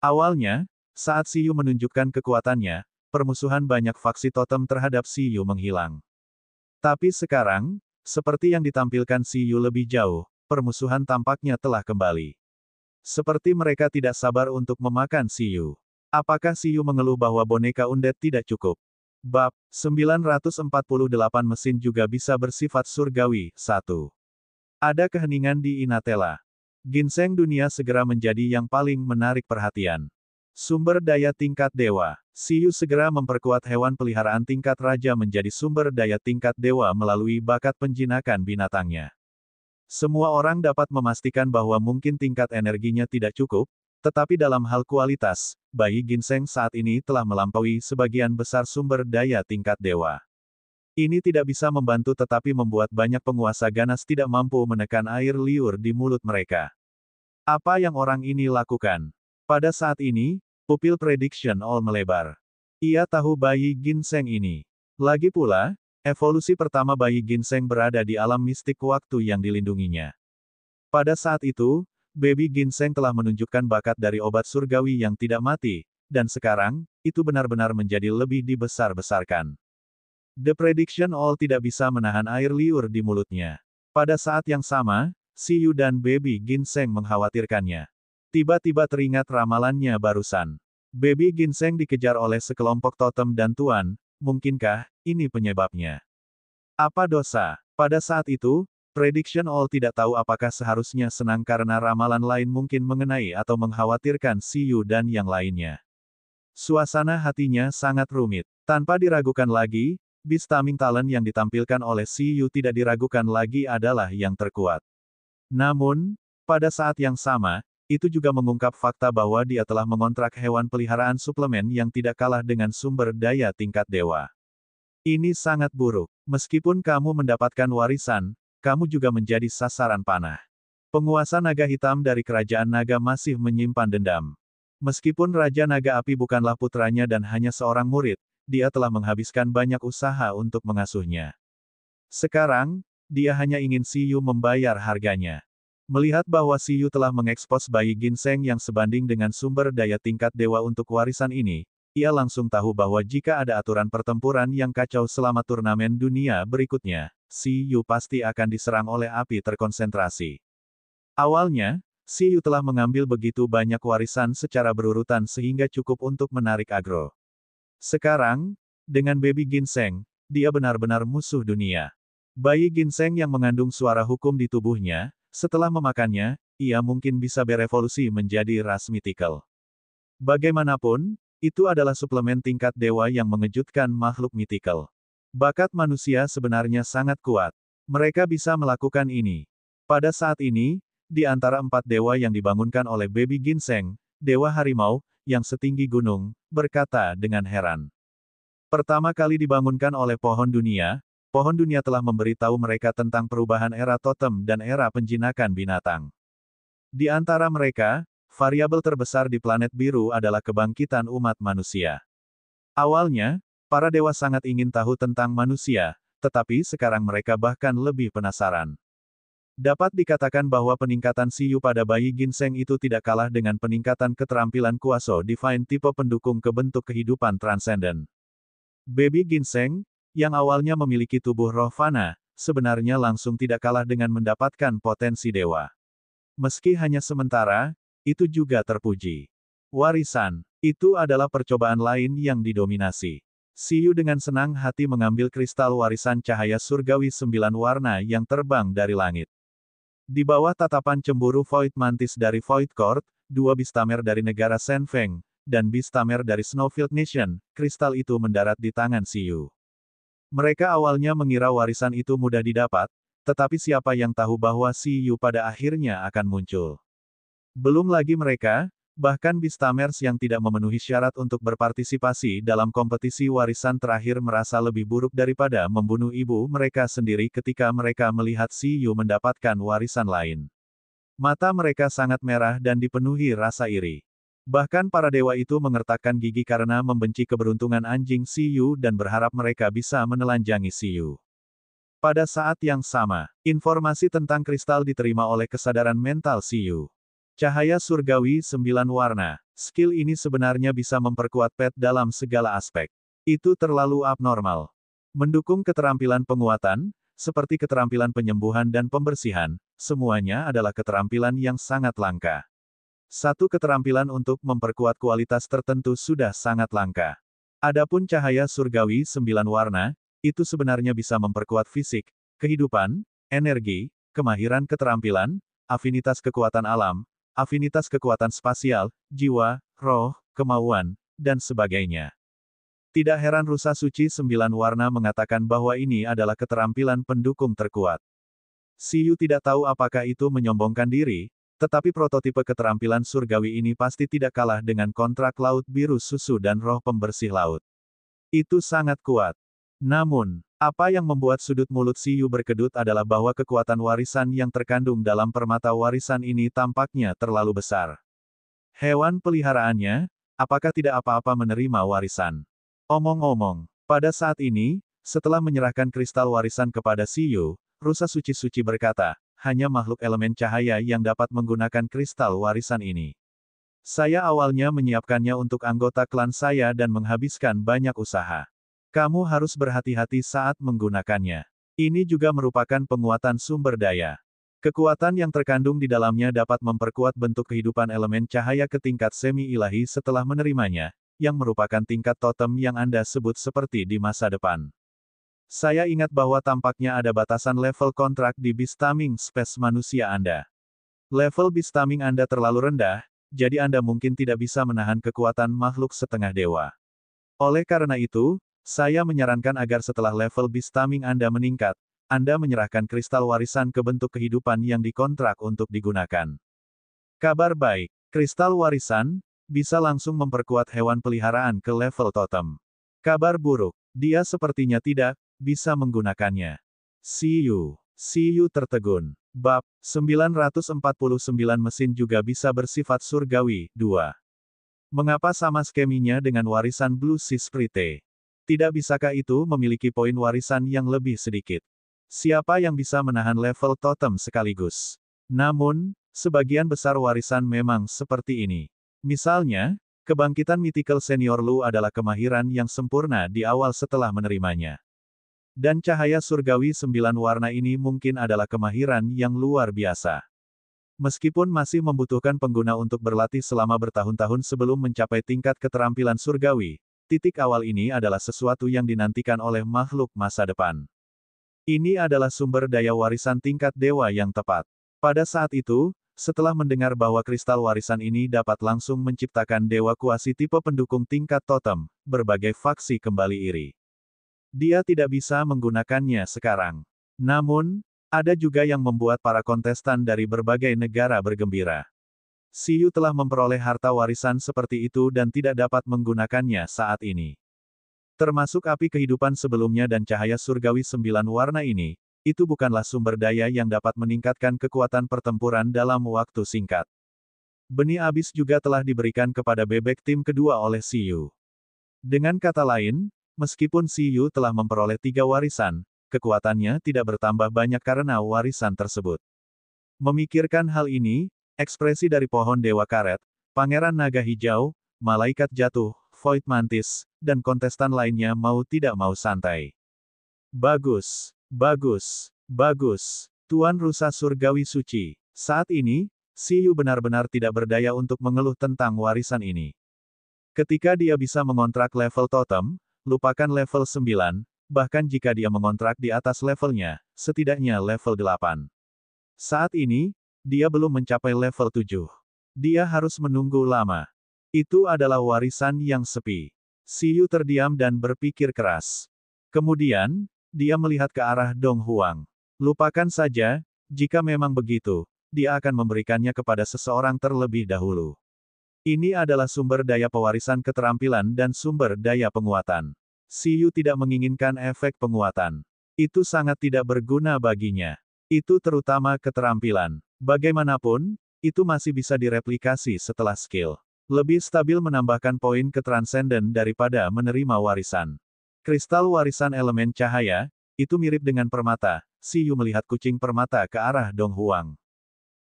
Awalnya, saat Si Yu menunjukkan kekuatannya, permusuhan banyak faksi totem terhadap Si Yu menghilang. Tapi sekarang, seperti yang ditampilkan Si Yu lebih jauh, permusuhan tampaknya telah kembali. Seperti mereka tidak sabar untuk memakan Si Yu. Apakah Si Yu mengeluh bahwa boneka undead tidak cukup? Bab 948 mesin juga bisa bersifat surgawi. 1. Ada keheningan di Inatela. Ginseng dunia segera menjadi yang paling menarik perhatian. Sumber daya tingkat dewa. Si Yu segera memperkuat hewan peliharaan tingkat raja menjadi sumber daya tingkat dewa melalui bakat penjinakan binatangnya. Semua orang dapat memastikan bahwa mungkin tingkat energinya tidak cukup, tetapi dalam hal kualitas, bayi ginseng saat ini telah melampaui sebagian besar sumber daya tingkat dewa. Ini tidak bisa membantu tetapi membuat banyak penguasa ganas tidak mampu menekan air liur di mulut mereka. Apa yang orang ini lakukan? Pada saat ini, pupil Prediction All melebar. Ia tahu bayi ginseng ini. Lagi pula, evolusi pertama bayi ginseng berada di alam mistik waktu yang dilindunginya. Pada saat itu, baby ginseng telah menunjukkan bakat dari obat surgawi yang tidak mati, dan sekarang, itu benar-benar menjadi lebih dibesar-besarkan. The Prediction All tidak bisa menahan air liur di mulutnya. Pada saat yang sama, Si Yu dan baby ginseng mengkhawatirkannya. Tiba-tiba teringat ramalannya barusan. Baby ginseng dikejar oleh sekelompok totem dan tuan, mungkinkah ini penyebabnya? Apa dosa? Pada saat itu, Prediction All tidak tahu apakah seharusnya senang karena ramalan lain mungkin mengenai atau mengkhawatirkan Si Yu dan yang lainnya. Suasana hatinya sangat rumit. Tanpa diragukan lagi, Beastaming Talent yang ditampilkan oleh Si Yu tidak diragukan lagi adalah yang terkuat. Namun, pada saat yang sama, itu juga mengungkap fakta bahwa dia telah mengontrak hewan peliharaan suplemen yang tidak kalah dengan sumber daya tingkat dewa. Ini sangat buruk. Meskipun kamu mendapatkan warisan, kamu juga menjadi sasaran panah. Penguasa naga hitam dari kerajaan naga masih menyimpan dendam. Meskipun Raja Naga Api bukanlah putranya dan hanya seorang murid, dia telah menghabiskan banyak usaha untuk mengasuhnya. Sekarang, dia hanya ingin Si Yu membayar harganya. Melihat bahwa Si Yu telah mengekspos bayi ginseng yang sebanding dengan sumber daya tingkat dewa untuk warisan ini, ia langsung tahu bahwa jika ada aturan pertempuran yang kacau selama turnamen dunia berikutnya, Si Yu pasti akan diserang oleh api terkonsentrasi. Awalnya, Si Yu telah mengambil begitu banyak warisan secara berurutan sehingga cukup untuk menarik agro. Sekarang, dengan baby ginseng, dia benar-benar musuh dunia. Bayi ginseng yang mengandung suara hukum di tubuhnya, setelah memakannya, ia mungkin bisa berevolusi menjadi ras mythical. Bagaimanapun, itu adalah suplemen tingkat dewa yang mengejutkan makhluk mythical. Bakat manusia sebenarnya sangat kuat. Mereka bisa melakukan ini. Pada saat ini, di antara 4 dewa yang dibangunkan oleh baby ginseng, Dewa Harimau, yang setinggi gunung, berkata dengan heran. Pertama kali dibangunkan oleh pohon dunia telah memberitahu mereka tentang perubahan era totem dan era penjinakan binatang. Di antara mereka, variabel terbesar di planet biru adalah kebangkitan umat manusia. Awalnya, para dewa sangat ingin tahu tentang manusia, tetapi sekarang mereka bahkan lebih penasaran. Dapat dikatakan bahwa peningkatan Siyu pada bayi ginseng itu tidak kalah dengan peningkatan keterampilan kuaso divine tipe pendukung ke bentuk kehidupan transenden. Baby ginseng, yang awalnya memiliki tubuh roh fana, sebenarnya langsung tidak kalah dengan mendapatkan potensi dewa. Meski hanya sementara, itu juga terpuji. Warisan, itu adalah percobaan lain yang didominasi. Siyu dengan senang hati mengambil kristal warisan cahaya surgawi 9 warna yang terbang dari langit. Di bawah tatapan cemburu Void Mantis dari Void Court, 2 Beastamer dari negara Senfeng, dan Beastamer dari Snowfield Nation, kristal itu mendarat di tangan Siyu. Mereka awalnya mengira warisan itu mudah didapat, tetapi siapa yang tahu bahwa Siyu pada akhirnya akan muncul. Belum lagi mereka, bahkan Beastamers yang tidak memenuhi syarat untuk berpartisipasi dalam kompetisi warisan terakhir merasa lebih buruk daripada membunuh ibu mereka sendiri ketika mereka melihat Siyu mendapatkan warisan lain. Mata mereka sangat merah dan dipenuhi rasa iri. Bahkan para dewa itu mengertakkan gigi karena membenci keberuntungan anjing Siyu dan berharap mereka bisa menelanjangi Siyu. Pada saat yang sama, informasi tentang kristal diterima oleh kesadaran mental Siyu. Cahaya surgawi 9 warna. Skill ini sebenarnya bisa memperkuat pet dalam segala aspek. Itu terlalu abnormal. Mendukung keterampilan penguatan, seperti keterampilan penyembuhan dan pembersihan, semuanya adalah keterampilan yang sangat langka. Satu keterampilan untuk memperkuat kualitas tertentu sudah sangat langka. Adapun cahaya surgawi 9 warna, itu sebenarnya bisa memperkuat fisik, kehidupan, energi, kemahiran keterampilan, afinitas kekuatan alam, afinitas kekuatan spasial, jiwa, roh, kemauan, dan sebagainya. Tidak heran rusa suci 9 warna mengatakan bahwa ini adalah keterampilan pendukung terkuat. Siyu tidak tahu apakah itu menyombongkan diri, tetapi prototipe keterampilan surgawi ini pasti tidak kalah dengan kontrak laut biru susu dan roh pembersih laut. Itu sangat kuat. Namun, apa yang membuat sudut mulut Siyu berkedut adalah bahwa kekuatan warisan yang terkandung dalam permata warisan ini tampaknya terlalu besar. Hewan peliharaannya, apakah tidak apa-apa menerima warisan? Omong-omong, pada saat ini, setelah menyerahkan kristal warisan kepada Siyu, rusa suci-suci berkata, hanya makhluk elemen cahaya yang dapat menggunakan kristal warisan ini. Saya awalnya menyiapkannya untuk anggota klan saya dan menghabiskan banyak usaha. Kamu harus berhati-hati saat menggunakannya. Ini juga merupakan penguatan sumber daya. Kekuatan yang terkandung di dalamnya dapat memperkuat bentuk kehidupan elemen cahaya ke tingkat semi-ilahi setelah menerimanya, yang merupakan tingkat totem yang Anda sebut seperti di masa depan. Saya ingat bahwa tampaknya ada batasan level kontrak di Beastaming Space manusia Anda. Level Beastaming Anda terlalu rendah, jadi Anda mungkin tidak bisa menahan kekuatan makhluk setengah dewa. Oleh karena itu, saya menyarankan agar setelah level Beastaming Anda meningkat, Anda menyerahkan kristal warisan ke bentuk kehidupan yang dikontrak untuk digunakan. Kabar baik, kristal warisan bisa langsung memperkuat hewan peliharaan ke level totem. Kabar buruk, dia sepertinya tidak bisa menggunakannya. Siyu tertegun. Bab 949 mesin juga bisa bersifat surgawi. 2. Mengapa sama skeminya dengan warisan Blue Sea Sprite? Tidak bisakah itu memiliki poin warisan yang lebih sedikit? Siapa yang bisa menahan level totem sekaligus? Namun, sebagian besar warisan memang seperti ini. Misalnya, kebangkitan mythical senior Lu adalah kemahiran yang sempurna di awal setelah menerimanya. Dan cahaya surgawi 9 warna ini mungkin adalah kemahiran yang luar biasa. Meskipun masih membutuhkan pengguna untuk berlatih selama bertahun-tahun sebelum mencapai tingkat keterampilan surgawi, titik awal ini adalah sesuatu yang dinantikan oleh makhluk masa depan. Ini adalah sumber daya warisan tingkat dewa yang tepat. Pada saat itu, setelah mendengar bahwa kristal warisan ini dapat langsung menciptakan dewa kuasi tipe pendukung tingkat totem, berbagai faksi kembali iri. Dia tidak bisa menggunakannya sekarang. Namun, ada juga yang membuat para kontestan dari berbagai negara bergembira. Siyu telah memperoleh harta warisan seperti itu dan tidak dapat menggunakannya saat ini. Termasuk api kehidupan sebelumnya dan cahaya surgawi 9 warna ini, itu bukanlah sumber daya yang dapat meningkatkan kekuatan pertempuran dalam waktu singkat. Benih abis juga telah diberikan kepada bebek tim kedua oleh Siyu. Dengan kata lain, meskipun Siyu telah memperoleh 3 warisan, kekuatannya tidak bertambah banyak karena warisan tersebut. Memikirkan hal ini, ekspresi dari pohon Dewa Karet, Pangeran Naga Hijau, Malaikat Jatuh, Void Mantis, dan kontestan lainnya mau tidak mau santai. Bagus, bagus, bagus. Tuan Rusa Surgawi Suci. Saat ini, Siyu benar-benar tidak berdaya untuk mengeluh tentang warisan ini. Ketika dia bisa mengontrak level totem, lupakan level 9, bahkan jika dia mengontrak di atas levelnya, setidaknya level 8. Saat ini, dia belum mencapai level 7. Dia harus menunggu lama. Itu adalah warisan yang sepi. Siyu terdiam dan berpikir keras. Kemudian, dia melihat ke arah Dong Huang. Lupakan saja, jika memang begitu, dia akan memberikannya kepada seseorang terlebih dahulu. Ini adalah sumber daya pewarisan keterampilan dan sumber daya penguatan. Siyu tidak menginginkan efek penguatan. Itu sangat tidak berguna baginya. Itu terutama keterampilan. Bagaimanapun, itu masih bisa direplikasi setelah skill. Lebih stabil menambahkan poin ke transenden daripada menerima warisan. Kristal warisan elemen cahaya, itu mirip dengan permata. Siyu melihat kucing permata ke arah Dong Huang.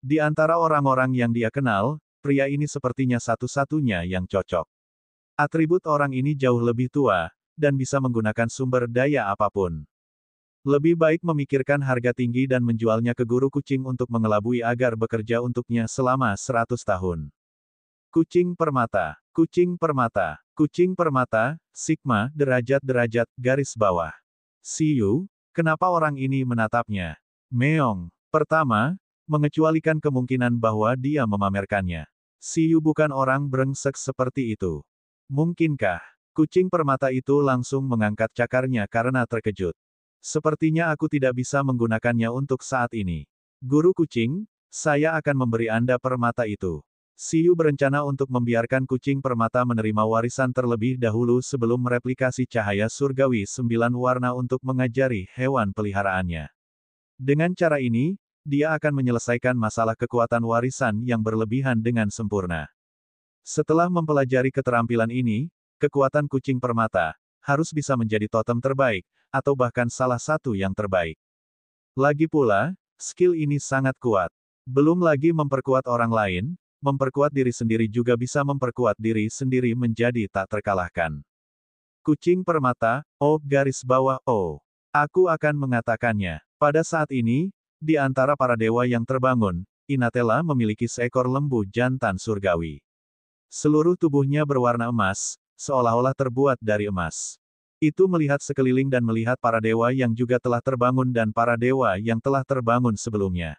Di antara orang-orang yang dia kenal, pria ini sepertinya satu-satunya yang cocok. Atribut orang ini jauh lebih tua, dan bisa menggunakan sumber daya apapun. Lebih baik memikirkan harga tinggi dan menjualnya ke guru kucing untuk mengelabui agar bekerja untuknya selama 100 tahun. Kucing permata, kucing permata, kucing permata, Sigma, derajat-derajat, garis bawah. Siyu, kenapa orang ini menatapnya? Meong. Pertama, mengecualikan kemungkinan bahwa dia memamerkannya. Siyu bukan orang brengsek seperti itu. Mungkinkah? Kucing permata itu langsung mengangkat cakarnya karena terkejut. Sepertinya aku tidak bisa menggunakannya untuk saat ini. Guru kucing, saya akan memberi Anda permata itu. Siyu berencana untuk membiarkan kucing permata menerima warisan terlebih dahulu sebelum mereplikasi cahaya surgawi 9 warna untuk mengajari hewan peliharaannya. Dengan cara ini, dia akan menyelesaikan masalah kekuatan warisan yang berlebihan dengan sempurna. Setelah mempelajari keterampilan ini, kekuatan kucing permata harus bisa menjadi totem terbaik, atau bahkan salah satu yang terbaik. Lagi pula, skill ini sangat kuat. Belum lagi memperkuat orang lain, memperkuat diri sendiri juga bisa memperkuat diri sendiri menjadi tak terkalahkan. Kucing permata, oh garis bawah, oh. Aku akan mengatakannya. Pada saat ini, di antara para dewa yang terbangun, Inatella memiliki seekor lembu jantan surgawi. Seluruh tubuhnya berwarna emas, seolah-olah terbuat dari emas. Itu melihat sekeliling dan melihat para dewa yang juga telah terbangun dan para dewa yang telah terbangun sebelumnya.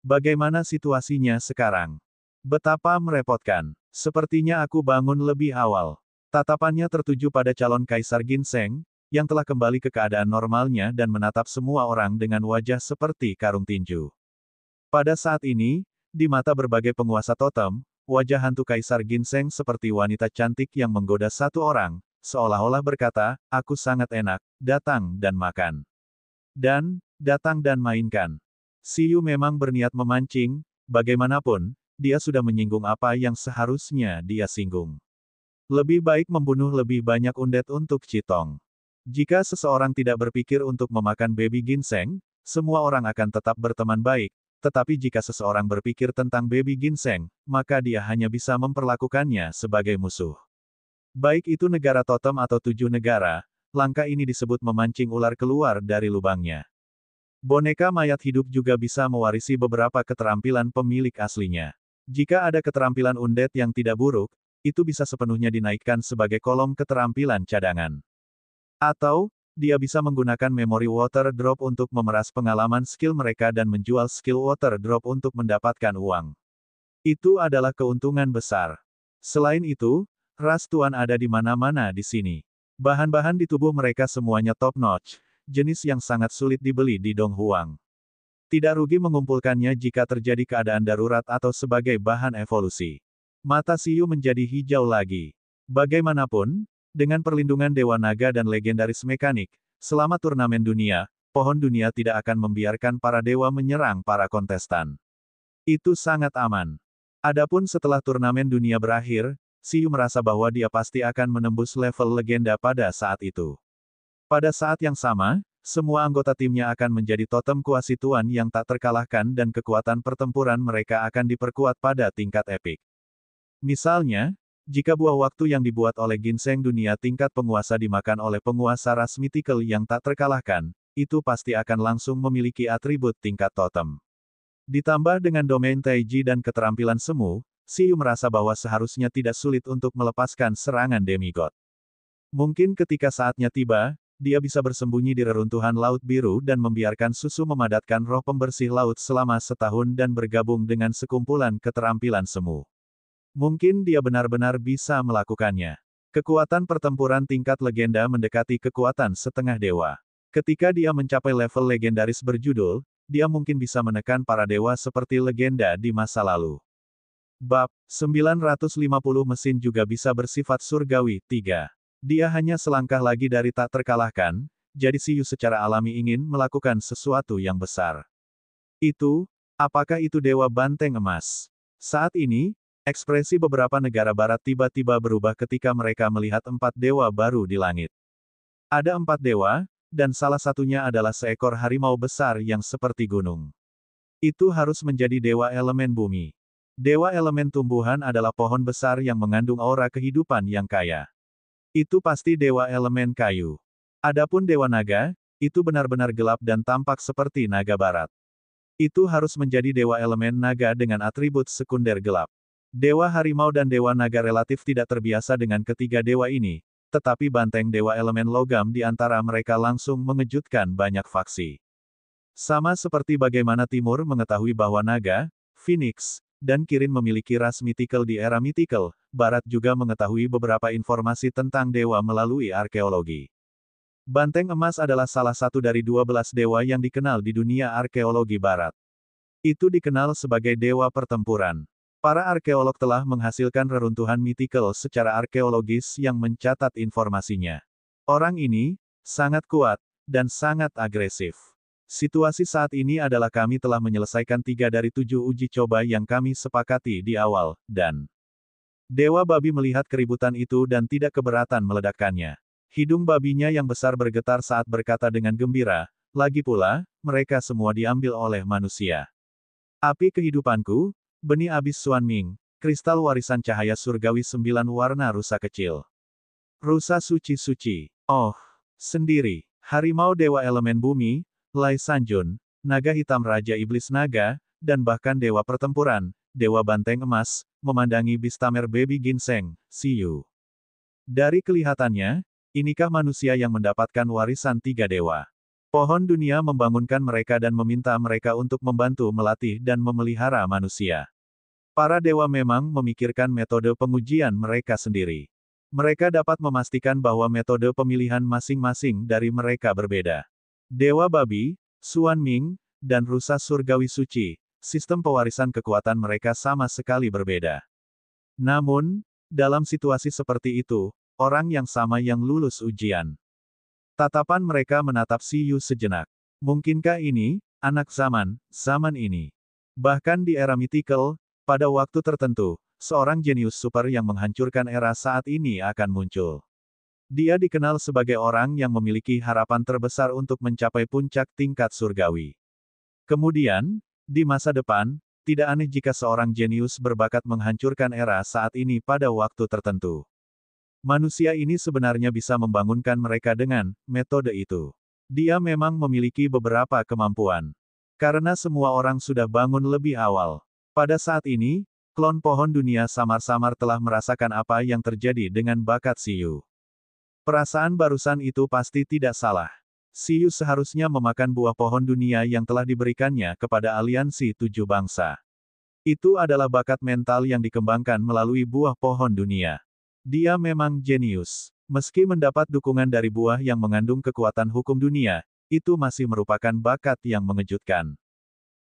Bagaimana situasinya sekarang? Betapa merepotkan. Sepertinya aku bangun lebih awal. Tatapannya tertuju pada calon Kaisar Ginseng, yang telah kembali ke keadaan normalnya dan menatap semua orang dengan wajah seperti karung tinju. Pada saat ini, di mata berbagai penguasa totem, wajah hantu Kaisar Ginseng seperti wanita cantik yang menggoda satu orang, seolah-olah berkata, aku sangat enak, datang dan makan. Dan, datang dan mainkan. Siyu memang berniat memancing, bagaimanapun, dia sudah menyinggung apa yang seharusnya dia singgung. Lebih baik membunuh lebih banyak undead untuk Citong. Jika seseorang tidak berpikir untuk memakan baby ginseng, semua orang akan tetap berteman baik, tetapi jika seseorang berpikir tentang baby ginseng, maka dia hanya bisa memperlakukannya sebagai musuh. Baik itu negara totem atau 7 negara, langkah ini disebut memancing ular keluar dari lubangnya. Boneka mayat hidup juga bisa mewarisi beberapa keterampilan pemilik aslinya. Jika ada keterampilan undead yang tidak buruk, itu bisa sepenuhnya dinaikkan sebagai kolom keterampilan cadangan. Atau, dia bisa menggunakan memori water drop untuk memeras pengalaman skill mereka dan menjual skill water drop untuk mendapatkan uang. Itu adalah keuntungan besar. Selain itu, ras Tuan ada di mana-mana di sini. Bahan-bahan di tubuh mereka semuanya top-notch, jenis yang sangat sulit dibeli di Donghuang. Tidak rugi mengumpulkannya jika terjadi keadaan darurat atau sebagai bahan evolusi. Mata Siyu menjadi hijau lagi. Bagaimanapun, dengan perlindungan Dewa Naga dan legendaris mekanik, selama turnamen dunia, pohon dunia tidak akan membiarkan para dewa menyerang para kontestan. Itu sangat aman. Adapun setelah turnamen dunia berakhir, Siyu merasa bahwa dia pasti akan menembus level legenda pada saat itu. Pada saat yang sama, semua anggota timnya akan menjadi totem kuasi tuan yang tak terkalahkan dan kekuatan pertempuran mereka akan diperkuat pada tingkat epik. Misalnya, jika buah waktu yang dibuat oleh ginseng dunia tingkat penguasa dimakan oleh penguasa ras mythical yang tak terkalahkan, itu pasti akan langsung memiliki atribut tingkat totem. Ditambah dengan domain Taiji dan keterampilan semu, Siyu merasa bahwa seharusnya tidak sulit untuk melepaskan serangan demigod. Mungkin ketika saatnya tiba, dia bisa bersembunyi di reruntuhan Laut Biru dan membiarkan susu memadatkan roh pembersih laut selama setahun dan bergabung dengan sekumpulan keterampilan semu. Mungkin dia benar-benar bisa melakukannya. Kekuatan pertempuran tingkat legenda mendekati kekuatan setengah dewa. Ketika dia mencapai level legendaris berjudul, dia mungkin bisa menekan para dewa seperti legenda di masa lalu. Bab 950 mesin juga bisa bersifat surgawi. 3. Dia hanya selangkah lagi dari tak terkalahkan, jadi Siyu secara alami ingin melakukan sesuatu yang besar. Apakah itu Dewa Banteng Emas? Saat ini, ekspresi beberapa negara barat tiba-tiba berubah ketika mereka melihat 4 dewa baru di langit. Ada 4 dewa, dan salah satunya adalah seekor harimau besar yang seperti gunung. Itu harus menjadi dewa elemen bumi. Dewa elemen tumbuhan adalah pohon besar yang mengandung aura kehidupan yang kaya. Itu pasti dewa elemen kayu. Adapun dewa naga, itu benar-benar gelap dan tampak seperti naga barat. Itu harus menjadi dewa elemen naga dengan atribut sekunder gelap. Dewa harimau dan dewa naga relatif tidak terbiasa dengan ketiga dewa ini, tetapi banteng dewa elemen logam di antara mereka langsung mengejutkan banyak faksi. Sama seperti bagaimana Timur mengetahui bahwa naga, Phoenix, dan Kirin memiliki ras mythical di era mythical, Barat juga mengetahui beberapa informasi tentang dewa melalui arkeologi. Banteng emas adalah salah satu dari 12 dewa yang dikenal di dunia arkeologi Barat. Itu dikenal sebagai dewa pertempuran. Para arkeolog telah menghasilkan reruntuhan mythical secara arkeologis yang mencatat informasinya. Orang ini sangat kuat dan sangat agresif. Situasi saat ini adalah kami telah menyelesaikan 3 dari 7 uji coba yang kami sepakati di awal, dan Dewa Babi melihat keributan itu dan tidak keberatan meledakkannya. Hidung babinya yang besar bergetar saat berkata dengan gembira, lagi pula, mereka semua diambil oleh manusia. Api kehidupanku, benih abis Xuanming, kristal warisan cahaya surgawi 9 warna rusa kecil. Rusa suci-suci. Oh, sendiri. Harimau dewa elemen bumi, Lai Sanjun, naga hitam Raja Iblis Naga, dan bahkan dewa pertempuran, Dewa Banteng Emas, memandangi Bistamer Baby Ginseng, Siyu. Dari kelihatannya, inikah manusia yang mendapatkan warisan 3 dewa? Pohon dunia membangunkan mereka dan meminta mereka untuk membantu melatih dan memelihara manusia. Para dewa memang memikirkan metode pengujian mereka sendiri. Mereka dapat memastikan bahwa metode pemilihan masing-masing dari mereka berbeda. Dewa Babi, Xuanming, dan Rusa Surgawi Suci, sistem pewarisan kekuatan mereka sama sekali berbeda. Namun, dalam situasi seperti itu, orang yang sama yang lulus ujian. Tatapan mereka menatap Siyu sejenak. Mungkinkah ini, anak zaman ini? Bahkan di era mythical, pada waktu tertentu, seorang jenius super yang menghancurkan era saat ini akan muncul. Dia dikenal sebagai orang yang memiliki harapan terbesar untuk mencapai puncak tingkat surgawi. Kemudian, di masa depan, tidak aneh jika seorang jenius berbakat menghancurkan era saat ini pada waktu tertentu. Manusia ini sebenarnya bisa membangunkan mereka dengan metode itu. Dia memang memiliki beberapa kemampuan. Karena semua orang sudah bangun lebih awal. Pada saat ini, klon pohon dunia samar-samar telah merasakan apa yang terjadi dengan bakat Siyu. Perasaan barusan itu pasti tidak salah. Siyu seharusnya memakan buah pohon dunia yang telah diberikannya kepada aliansi 7 bangsa. Itu adalah bakat mental yang dikembangkan melalui buah pohon dunia. Dia memang jenius. Meski mendapat dukungan dari buah yang mengandung kekuatan hukum dunia, itu masih merupakan bakat yang mengejutkan.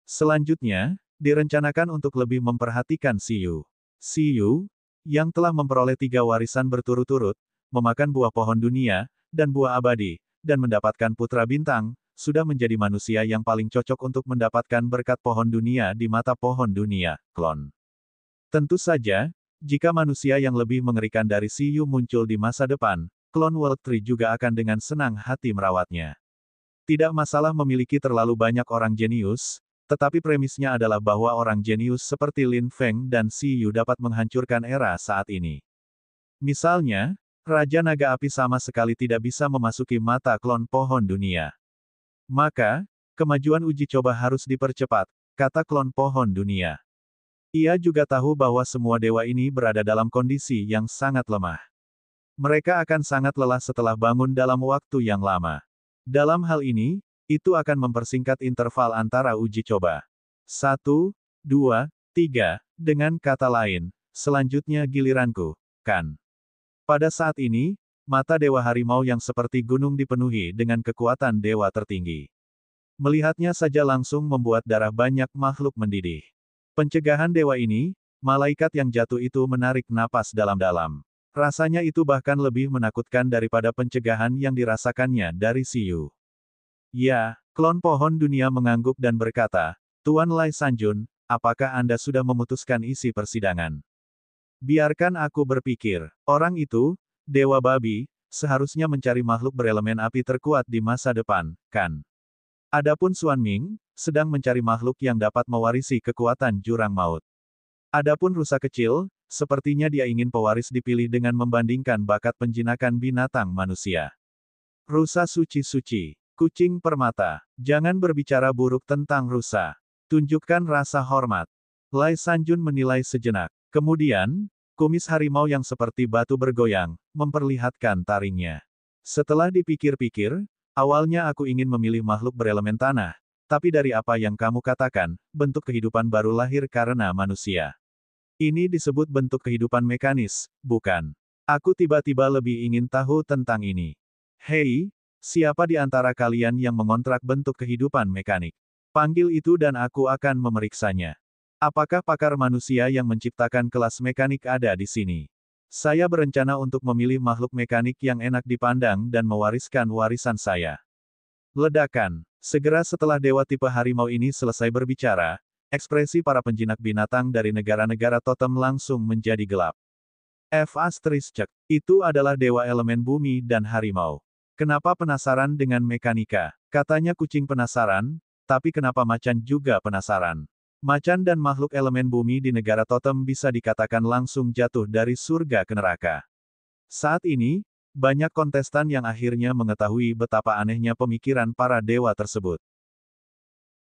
Selanjutnya, direncanakan untuk lebih memperhatikan Siyu. Siyu, yang telah memperoleh 3 warisan berturut-turut, memakan buah pohon dunia, dan buah abadi, dan mendapatkan putra bintang, sudah menjadi manusia yang paling cocok untuk mendapatkan berkat pohon dunia di mata pohon dunia, klon. Tentu saja, jika manusia yang lebih mengerikan dari Siyu muncul di masa depan, klon World Tree juga akan dengan senang hati merawatnya. Tidak masalah memiliki terlalu banyak orang jenius, tetapi premisnya adalah bahwa orang jenius seperti Lin Feng dan Siyu dapat menghancurkan era saat ini. Misalnya, Raja Naga Api sama sekali tidak bisa memasuki mata klon pohon dunia. Maka, kemajuan uji coba harus dipercepat, kata klon pohon dunia. Ia juga tahu bahwa semua dewa ini berada dalam kondisi yang sangat lemah. Mereka akan sangat lelah setelah bangun dalam waktu yang lama. Dalam hal ini, itu akan mempersingkat interval antara uji coba. 1, 2, 3, dengan kata lain, selanjutnya giliranku, kan? Pada saat ini, mata Dewa Harimau yang seperti gunung dipenuhi dengan kekuatan dewa tertinggi. Melihatnya saja langsung membuat darah banyak makhluk mendidih. Pencegahan dewa ini, malaikat yang jatuh itu menarik napas dalam-dalam. Rasanya itu bahkan lebih menakutkan daripada pencegahan yang dirasakannya dari Siyu. Ya, klon pohon dunia mengangguk dan berkata, Tuan Lai Sanjun, apakah Anda sudah memutuskan isi persidangan? Biarkan aku berpikir. Orang itu, Dewa Babi, seharusnya mencari makhluk berelemen api terkuat di masa depan, kan? Adapun Xuan Ming, sedang mencari makhluk yang dapat mewarisi kekuatan jurang maut. Adapun rusa kecil, sepertinya dia ingin pewaris dipilih dengan membandingkan bakat penjinakan binatang manusia. Rusa suci-suci, kucing permata, jangan berbicara buruk tentang rusa. Tunjukkan rasa hormat. Lai Sanjun menilai sejenak. Kemudian, kumis harimau yang seperti batu bergoyang, memperlihatkan taringnya. Setelah dipikir-pikir, awalnya aku ingin memilih makhluk berelemen tanah, tapi dari apa yang kamu katakan, bentuk kehidupan baru lahir karena manusia. Ini disebut bentuk kehidupan mekanis, bukan? Aku tiba-tiba lebih ingin tahu tentang ini. Hei, siapa di antara kalian yang mengontrak bentuk kehidupan mekanik? Panggil itu dan aku akan memeriksanya. Apakah pakar manusia yang menciptakan kelas mekanik ada di sini? Saya berencana untuk memilih makhluk mekanik yang enak dipandang dan mewariskan warisan saya. Ledakan. Segera setelah dewa tipe harimau ini selesai berbicara, ekspresi para penjinak binatang dari negara-negara totem langsung menjadi gelap. Itu adalah dewa elemen bumi dan harimau. Kenapa penasaran dengan mekanika? Katanya kucing penasaran, tapi kenapa macan juga penasaran? Macan dan makhluk elemen bumi di negara totem bisa dikatakan langsung jatuh dari surga ke neraka. Saat ini, banyak kontestan yang akhirnya mengetahui betapa anehnya pemikiran para dewa tersebut.